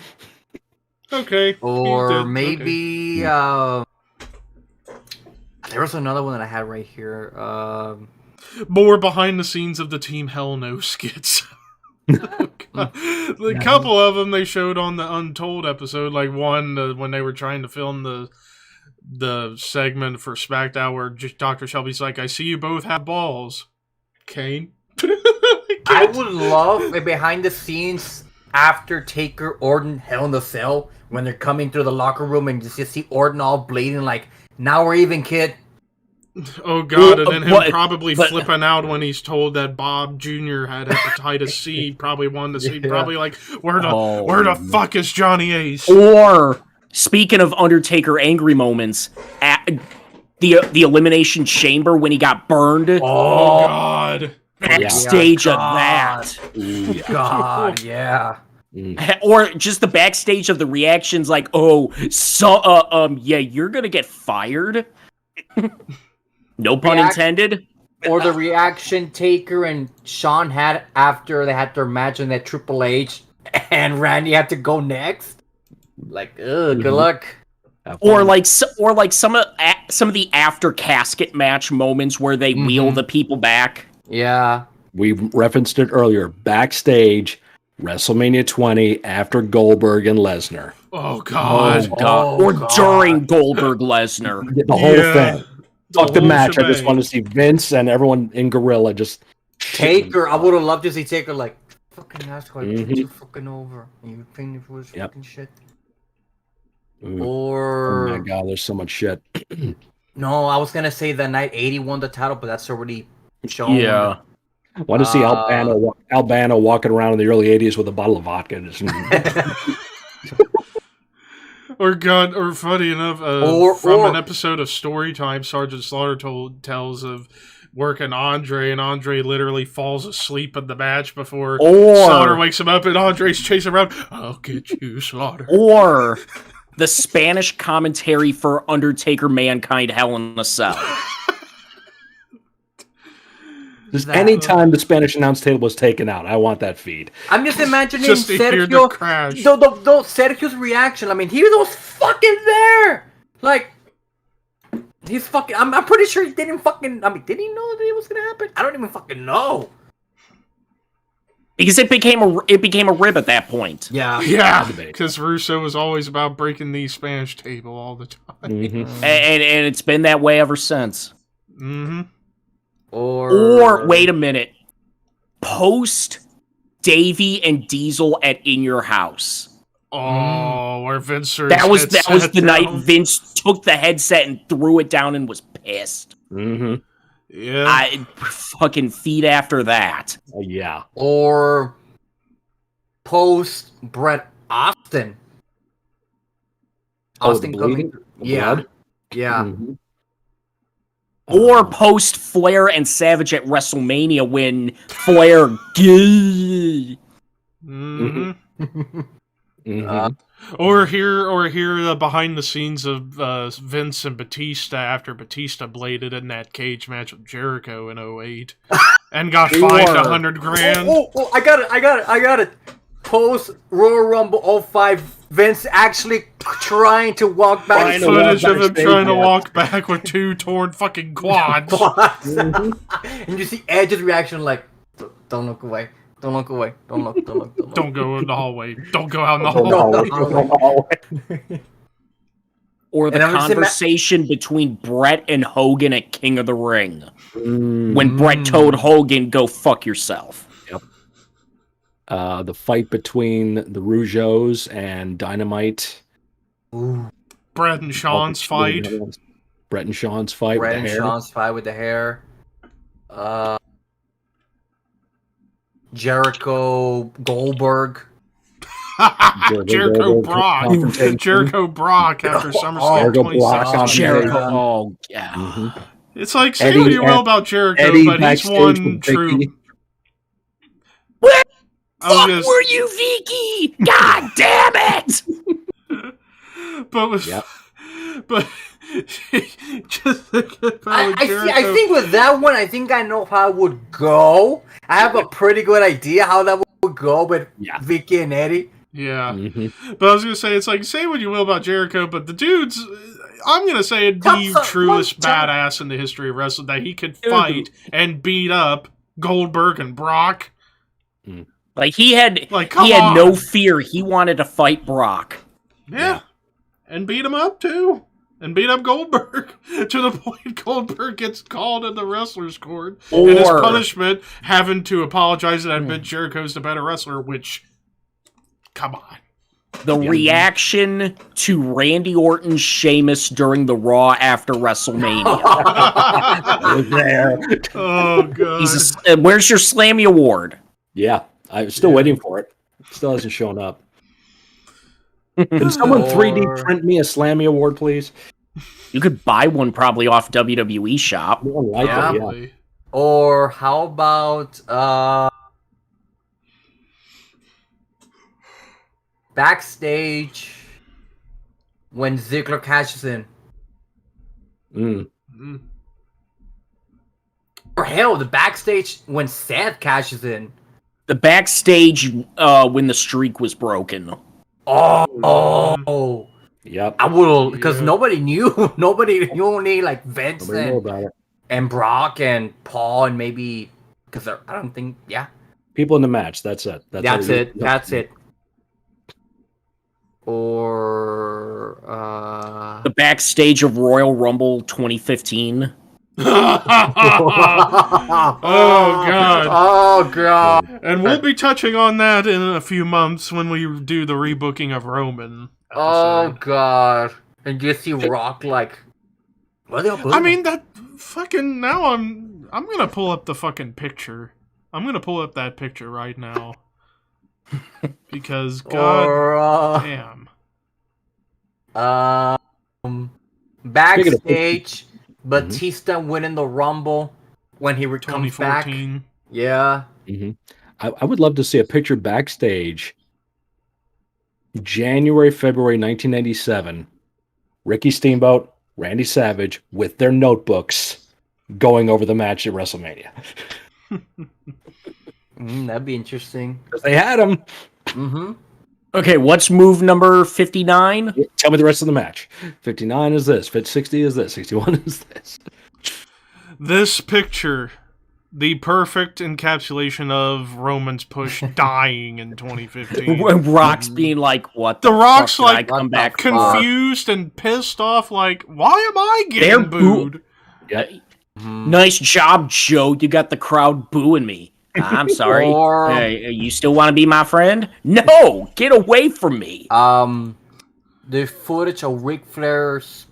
Okay. Or maybe there was another one that I had right here. More behind the scenes of the Team Hell No skits. A couple of them they showed on the Untold episode, like one when they were trying to film the segment for SmackDown where Dr. Shelby's like, I see you both have balls, Kane. I would love a behind the scenes after Taker Orton Hell in a Cell when they're coming through the locker room and just see Orton all bleeding like, now we're even, kid. Oh god, and then him probably flipping out when he's told that Bob Jr. had hepatitis C, probably wanted to see, probably like, where the fuck is Johnny Ace? Or, speaking of Undertaker angry moments, at the Elimination Chamber when he got burned. Oh god. Backstage of that. God, yeah. Or just the backstage of the reactions like, yeah, you're gonna get fired. No pun intended. Or the reaction Taker and Shawn had after they had their match in that Triple H and Randy had to go next. Like, good luck. Or like some of the after casket match moments where they wheel the people back. Yeah. We referenced it earlier. Backstage, WrestleMania 20 after Goldberg and Lesnar. Oh god. During Goldberg Lesnar. The whole thing. Fuck the whole match. shebang. I just want to see Vince and everyone in Gorilla just. Taker, I would have loved to see Taker like, fucking asshole, I put you fucking over. And you paying me for this fucking shit. Or. Oh my god, there's so much shit. No, I was gonna say the night 80 won the title, but that's already shown. Yeah. I want to see Albano walking around in the early 80s with a bottle of vodka. Or funny enough, an episode of Storytime, Sergeant Slaughter tells of working Andre, and Andre literally falls asleep in the match before Slaughter wakes him up, and Andre's chasing around. I'll get you, Slaughter. Or the Spanish commentary for Undertaker Mankind Hell in a Cell. Just anytime the Spanish announce table was taken out, I want that feed. I'm just imagining Just to hear the crash. Sergio's reaction. I mean, he was fucking there. Like, he's fucking. I'm pretty sure he didn't fucking. I mean, did he know that it was gonna happen? I don't even fucking know. Because it became a rib at that point. Yeah. Yeah, because Russo was always about breaking the Spanish table all the time. Mm-hmm. And it's been that way ever since. Mm-hmm. Or wait a minute. Post Davey and Diesel at In Your House. Oh, where Vince That was the night Vince took the headset and threw it down and was pissed. Mm-hmm. Yeah. I fucking feed after that. Yeah. Or post Bret Austin. Austin coming. Yeah. Yeah. Mm-hmm. Or post Flair and Savage at WrestleMania when Flair. Mm-hmm. Mm-hmm. Or hear the behind the scenes of Vince and Batista after Batista bladed in that cage match with Jericho in 08 and got fined $100,000. Oh, I got it. Post Royal Rumble 05, Vince actually trying to walk back. Footage of him trying to walk back with two torn fucking quads. Mm-hmm. And you see Edge's reaction like, don't look away. Don't look away. Don't look. Don't go in the hallway. Don't go out in the hallway. Or the conversation between Brett and Hogan at King of the Ring. When Brett told Hogan, go fuck yourself. Yep. The fight between the Rougeaus and Dynamite. Ooh. Brett and Sean's fight. Brett and Sean's fight with the hair. Sean's fight with the hair. Jericho Goldberg. Jericho Brock. Jericho Brock after SummerSlam 2016. Jericho. Oh, yeah. Mm-hmm. It's like, say what you will about Jericho, but he's one true. Where the fuck were you, Vicky? God damn it! But Just think about I think with that one, I think I know how it would go. I have a pretty good idea how that would go with Yeah. Vicky and Eddie. Yeah. Mhm. But I was going to say, it's like, say what you will about Jericho, but the dude's, I'm going to say, the truest badass in the history of wrestling, that he could fight and beat up Goldberg and Brock. Like he had come no on. fear. He wanted to fight Brock. Yeah. And beat him up, too. And beat up Goldberg to the point Goldberg gets called in the wrestler's court. And his punishment, having to apologize and admit Jericho's the better wrestler, which, come on. The reaction to Randy Orton's Sheamus during the Raw after WrestleMania. There. Oh, God. Where's your Slammy Award? Yeah, I'm still waiting for it. Still hasn't shown up. Can someone 3D print me a Slammy Award, please? You could buy one probably off WWE Shop. More likely, yeah. Or how about backstage when Ziggler cashes in? Or hell, the backstage when Seth cashes in. The backstage when the streak was broken. Oh. Yep. I will, because nobody knew. Nobody knew, only like Vince Nobody knew about it. and Brock and Paul and maybe, because I don't think, People in the match. That's it. That's it. That's it. Or The backstage of Royal Rumble 2015. Oh, God. Oh, God. And we'll be touching on that in a few months when we do the rebooking of Roman. Oh, God. And you see Rock like, what are they all putting? I mean, that fucking, now I'm gonna pull up the fucking picture. I'm gonna pull up that picture right now. Because, God damn. Backstage, Batista winning the Rumble when he comes back. 2014. Yeah. I would love to see a picture backstage. January, February 1997. Ricky Steamboat, Randy Savage with their notebooks going over the match at WrestleMania. That'd be interesting. Because they had them. Okay, what's move number 59? Tell me the rest of the match. 59 is this. 60 is this. 61 is this. This picture, the perfect encapsulation of Roman's push dying in 2015. Rock's being like, what the Rock's fuck did like I come back confused and pissed off, like, why am I getting booed? Yeah. Nice job, Joe. You got the crowd booing me. I'm sorry. You still want to be my friend? No! Get away from me! The footage of Ric Flair's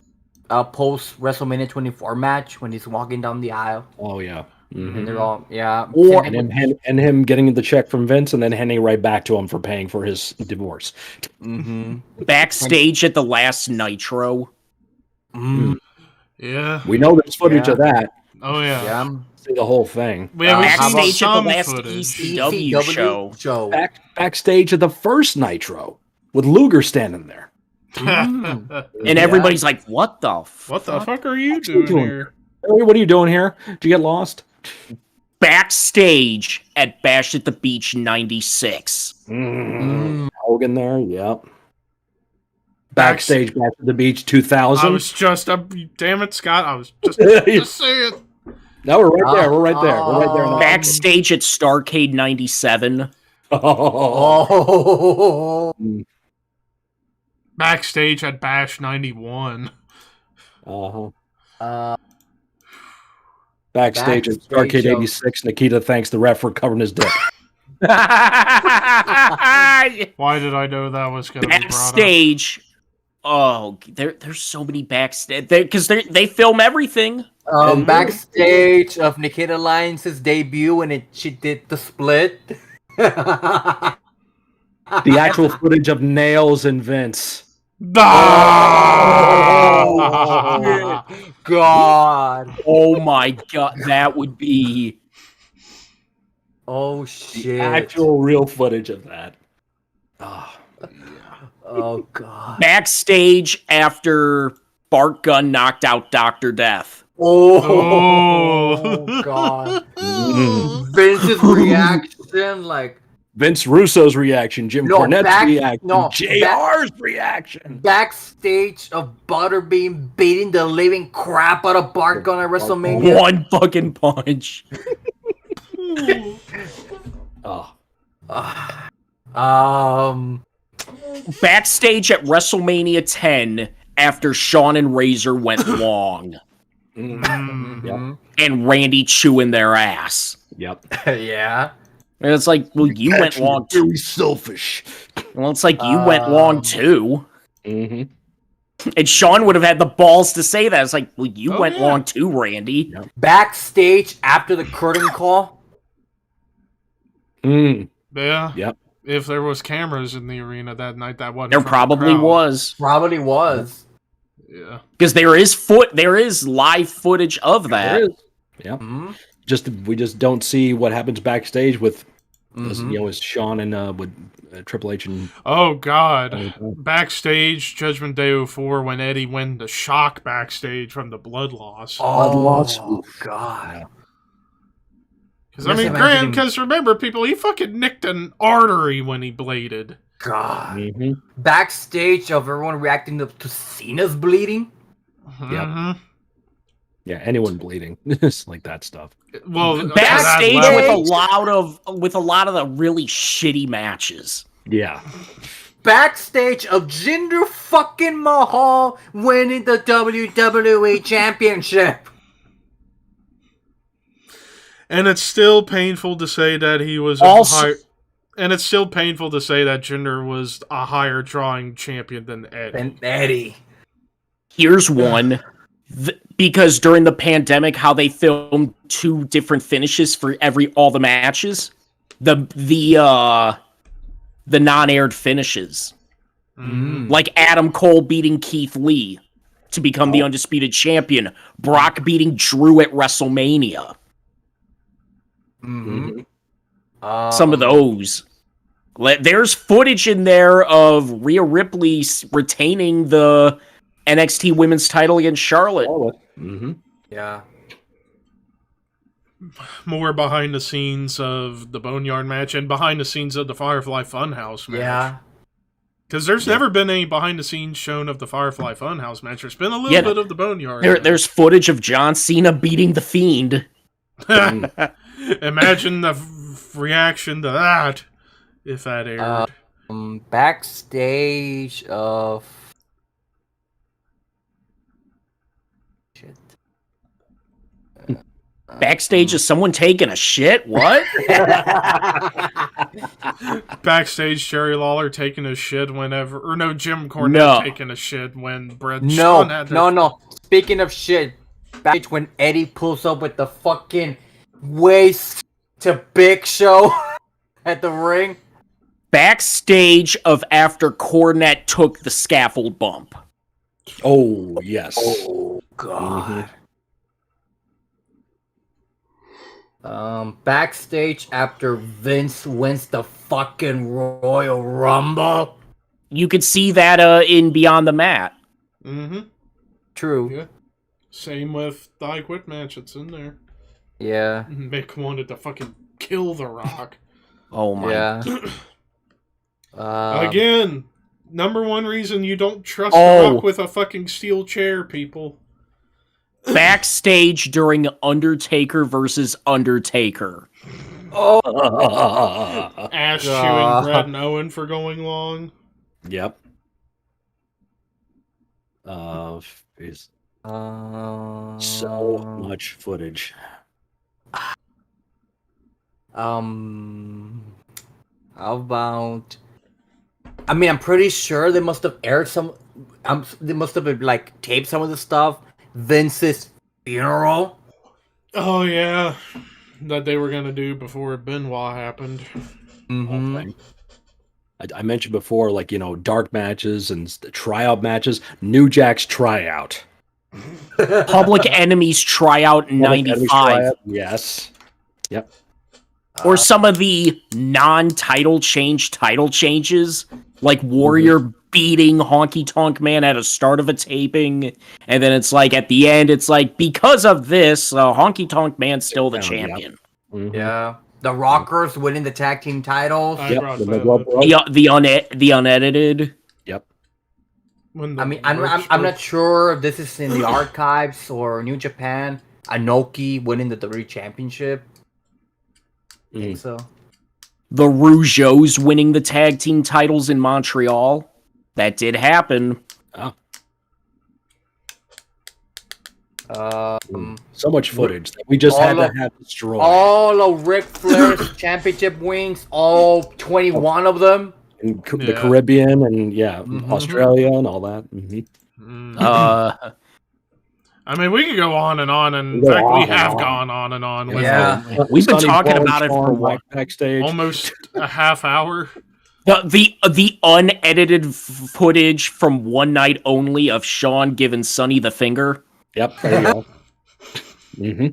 post WrestleMania 24 match when he's walking down the aisle. Oh, yeah. And they're all, And him getting the check from Vince and then handing it right back to him for paying for his divorce. Backstage at the last Nitro. Yeah. We know there's footage of that. Oh, yeah. See the whole thing. Backstage at the some last footage. ECW show. Backstage at the first Nitro with Luger standing there. And everybody's like, what the fuck? What the fuck are you doing here? Hey, what are you doing here? Did you get lost? Backstage at Bash at the Beach 96. Hogan there, yep. Backstage Bash at the Beach 2000. I was just, damn it, Scott. I was just saying. No, we're right there. We're right there. We're right there now. Backstage at Starrcade 97. Backstage at Bash 91. Backstage at Starrcade 86, Nikita thanks the ref for covering his dick. Why did I know that was going to be brought up? Backstage. Oh, there's so many backstage. Because they film everything. Backstage of Nikita Lyons' debut when she did the split. The actual footage of Nails and Vince. Oh, God. Oh my God, that would be... Oh, shit. The actual real footage of that. Oh, God. Backstage after Bart Gunn knocked out Dr. Death. Oh, God. Vince's reaction, like Vince Russo's reaction, Jim No, Cornette's reaction, no, JR's reaction. backstage of Butterbean beating the living crap out of Bart Gunn at WrestleMania. One fucking punch. Oh, Backstage at WrestleMania 10 after Shawn and Razor went long. Yep. And Randy chewing their ass. Yep. Yeah. And it's like, well, you went long too. Very selfish. Well, it's like you went long too. Mm-hmm. And Shawn would have had the balls to say that. It's like, well, you went yeah. long too, Randy. Yep. Backstage after the curtain call. Mm. Yeah. Yep. If there was cameras in the arena that night, that wasn't. There from the probably crowd. was. Probably was. Yeah. Because there is live footage of that. There is. Yep. We just don't see what happens backstage with, with Shawn and with Triple H and. Oh God! Backstage, Judgment Day 04, when Eddie went to shock backstage from the blood loss. Oh, God. Because I mean, because remember, people, he fucking nicked an artery when he bladed. God. Mm-hmm. Backstage of everyone reacting to Cena's bleeding. Mhm. Yeah, anyone bleeding, it's like that stuff. Well, Backstage that with level. a lot of the really shitty matches. Yeah. Backstage of Jinder fucking Mahal winning the WWE Championship. And it's still painful to say that he was and it's still painful to say that Jinder was a higher drawing champion than Eddie. And Eddie. Here's one. Because during the pandemic, how they filmed 2 different finishes for all the matches, the non-aired finishes, like Adam Cole beating Keith Lee to become the undisputed champion, Brock beating Drew at WrestleMania. Some of those. There's footage in there of Rhea Ripley retaining the NXT Women's title against Charlotte. Mm-hmm. Yeah. More behind the scenes of the Boneyard match and behind the scenes of the Firefly Funhouse match. Yeah. Because there's never been any behind the scenes shown of the Firefly Funhouse match. There's been a little bit of the Boneyard. There's footage of John Cena beating the Fiend. Imagine the reaction to that if that aired. Backstage of Backstage is someone taking a shit? What? Backstage, Jerry Lawler taking a shit whenever, or no, Jim Cornette taking a shit when Brett Shawn had to... No. Speaking of shit, backstage when Eddie pulls up with the fucking waist to Big Show at the ring. Backstage of after Cornette took the scaffold bump. Oh, yes. Oh, God. Backstage after Vince wins the fucking Royal Rumble. You could see that in Beyond the Mat. Mm-hmm. True. Yeah. Same with the I Quit match. It's in there. Yeah. Mick wanted to fucking kill The Rock. Oh my. Yeah. Again, number one reason you don't trust The Rock with a fucking steel chair, people. Backstage during Undertaker versus Undertaker. Ass chewing Brett and Owen for going long. Yep. So much footage. How about? I mean, I'm pretty sure they must have aired some. They must have like taped some of the stuff. Vince's funeral. Oh yeah, that they were gonna do before Benoit happened. Mm-hmm. I mentioned before, like, dark matches and tryout matches. New Jack's tryout. Public Enemy's tryout in '95. Yes. Yep. Or some of the non-title changes, like Warrior beating Honky Tonk Man at a start of a taping, and then it's like at the end, it's like because of this, Honky Tonk Man's still the champion. Mhm. Yeah. The Rockers winning the tag team titles. I Yep. brought The that Miguel up. Bro- The unedited. Yep. When I the mean, I'm not sure if this is in the archives or New Japan. Anoki winning the WWE Championship. I think so. The Rougeaus winning the tag team titles in Montreal. That did happen. So much footage that we just had all to of- have destroyed. All of Ric Flair's championship wings, all 21 of them. In the Yeah. Caribbean and Mhm. Australia and all that. I mean, we could go on, and in Go fact, we on and have on. gone on and on with Yeah. We've been Sonny talking Paul about it for a Sean while. backstage. almost a half hour. The unedited footage from one night only of Sean giving Sonny the finger. Yep, there you go. hmm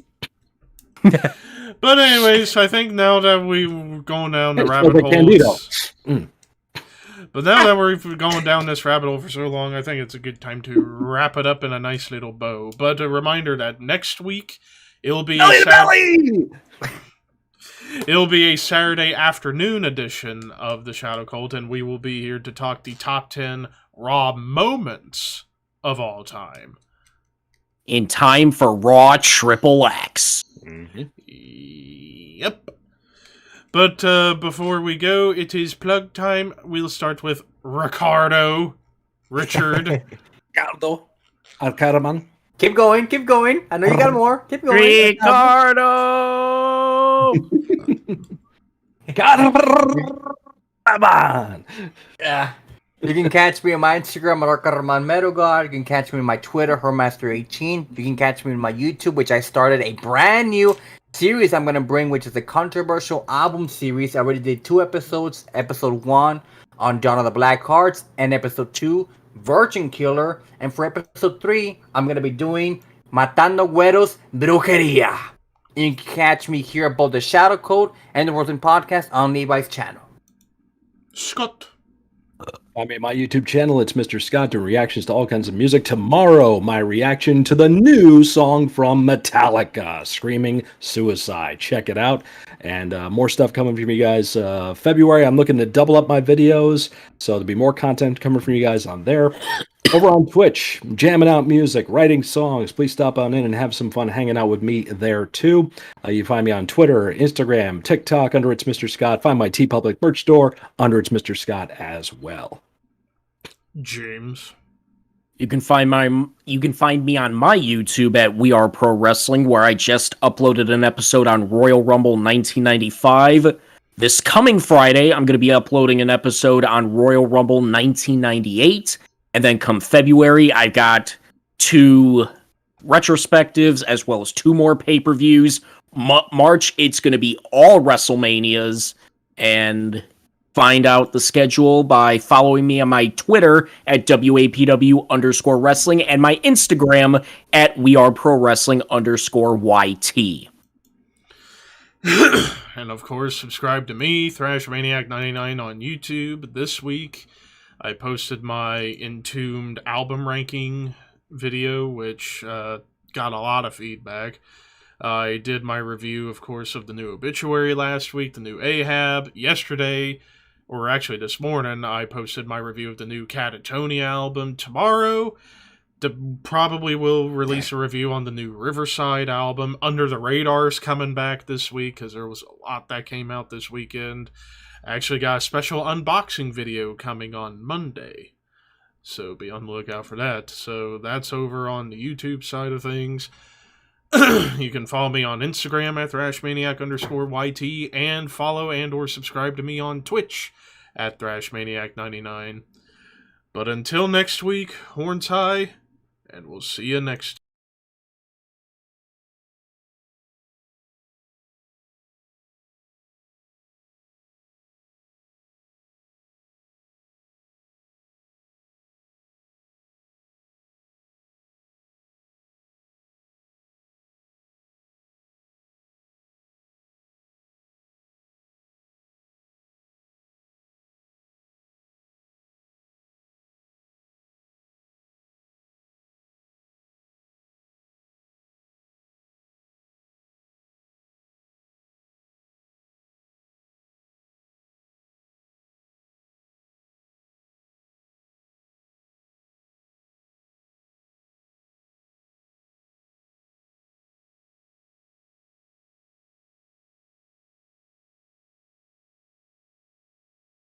But anyways, I think now that we've gone down the It's rabbit like Candido. holes, but now that we've gone down this rabbit hole for so long, I think it's a good time to wrap it up in a nice little bow. But a reminder that next week it'll be it'll be a Saturday afternoon edition of the Shadow Cult, and we will be here to talk the top 10 Raw moments of all time. In time for Raw Triple X. Yep. But before we go, it is plug time. We'll start with Ricardo. Richard. Ricardo Alcaraman. Keep going, keep going. I know you got more. Keep going. Ricardo! Alcaraman. Yeah. You can catch me on my Instagram at Arcarman Medogod. You can catch me on my Twitter, Hermaster18. You can catch me on my YouTube, which I started a brand new series I'm going to bring, which is a controversial album series. I already did 2 episodes. Episode 1 on Dawn of the Black Hearts, and episode 2, Virgin Killer. And for episode 3, I'm going to be doing Matando Güeros Brujeria. You can catch me here about the Shadow Code and the Wrestling Podcast on Levi's channel. Scott. I mean, my YouTube channel, it's Mr. Scott, doing reactions to all kinds of music. Tomorrow, my reaction to the new song from Metallica, Screaming Suicide. Check it out. And more stuff coming from you guys. February, I'm looking to double up my videos, so there'll be more content coming from you guys on there. Over on Twitch, jamming out music, writing songs. Please stop on in and have some fun hanging out with me there, too. You find me on Twitter, Instagram, TikTok, under It's Mr. Scott. Find my TeePublic merch store, under It's Mr. Scott as well. James. You can find me on my YouTube at We Are Pro Wrestling, where I just uploaded an episode on Royal Rumble 1995. This coming Friday, I'm going to be uploading an episode on Royal Rumble 1998. And then come February, I've got 2 retrospectives as well as 2 more pay-per-views. March, it's going to be all WrestleManias. And find out the schedule by following me on my Twitter at WAPW_wrestling and my Instagram at WeAreProWrestling_YT. And of course, subscribe to me, ThrashManiac99 on YouTube. This week, I posted my Entombed album ranking video, which got a lot of feedback. I did my review, of course, of the new Obituary last week, the new Ahab. Yesterday, or actually this morning, I posted my review of the new Catatonia album. Tomorrow, probably will release a review on the new Riverside album. Under the Radar's coming back this week, because there was a lot that came out this weekend. I actually got a special unboxing video coming on Monday, so be on the lookout for that. So that's over on the YouTube side of things. You can follow me on Instagram at ThrashManiac_YT, and follow and or subscribe to me on Twitch at ThrashManiac99. But until next week, horns high, and we'll see you next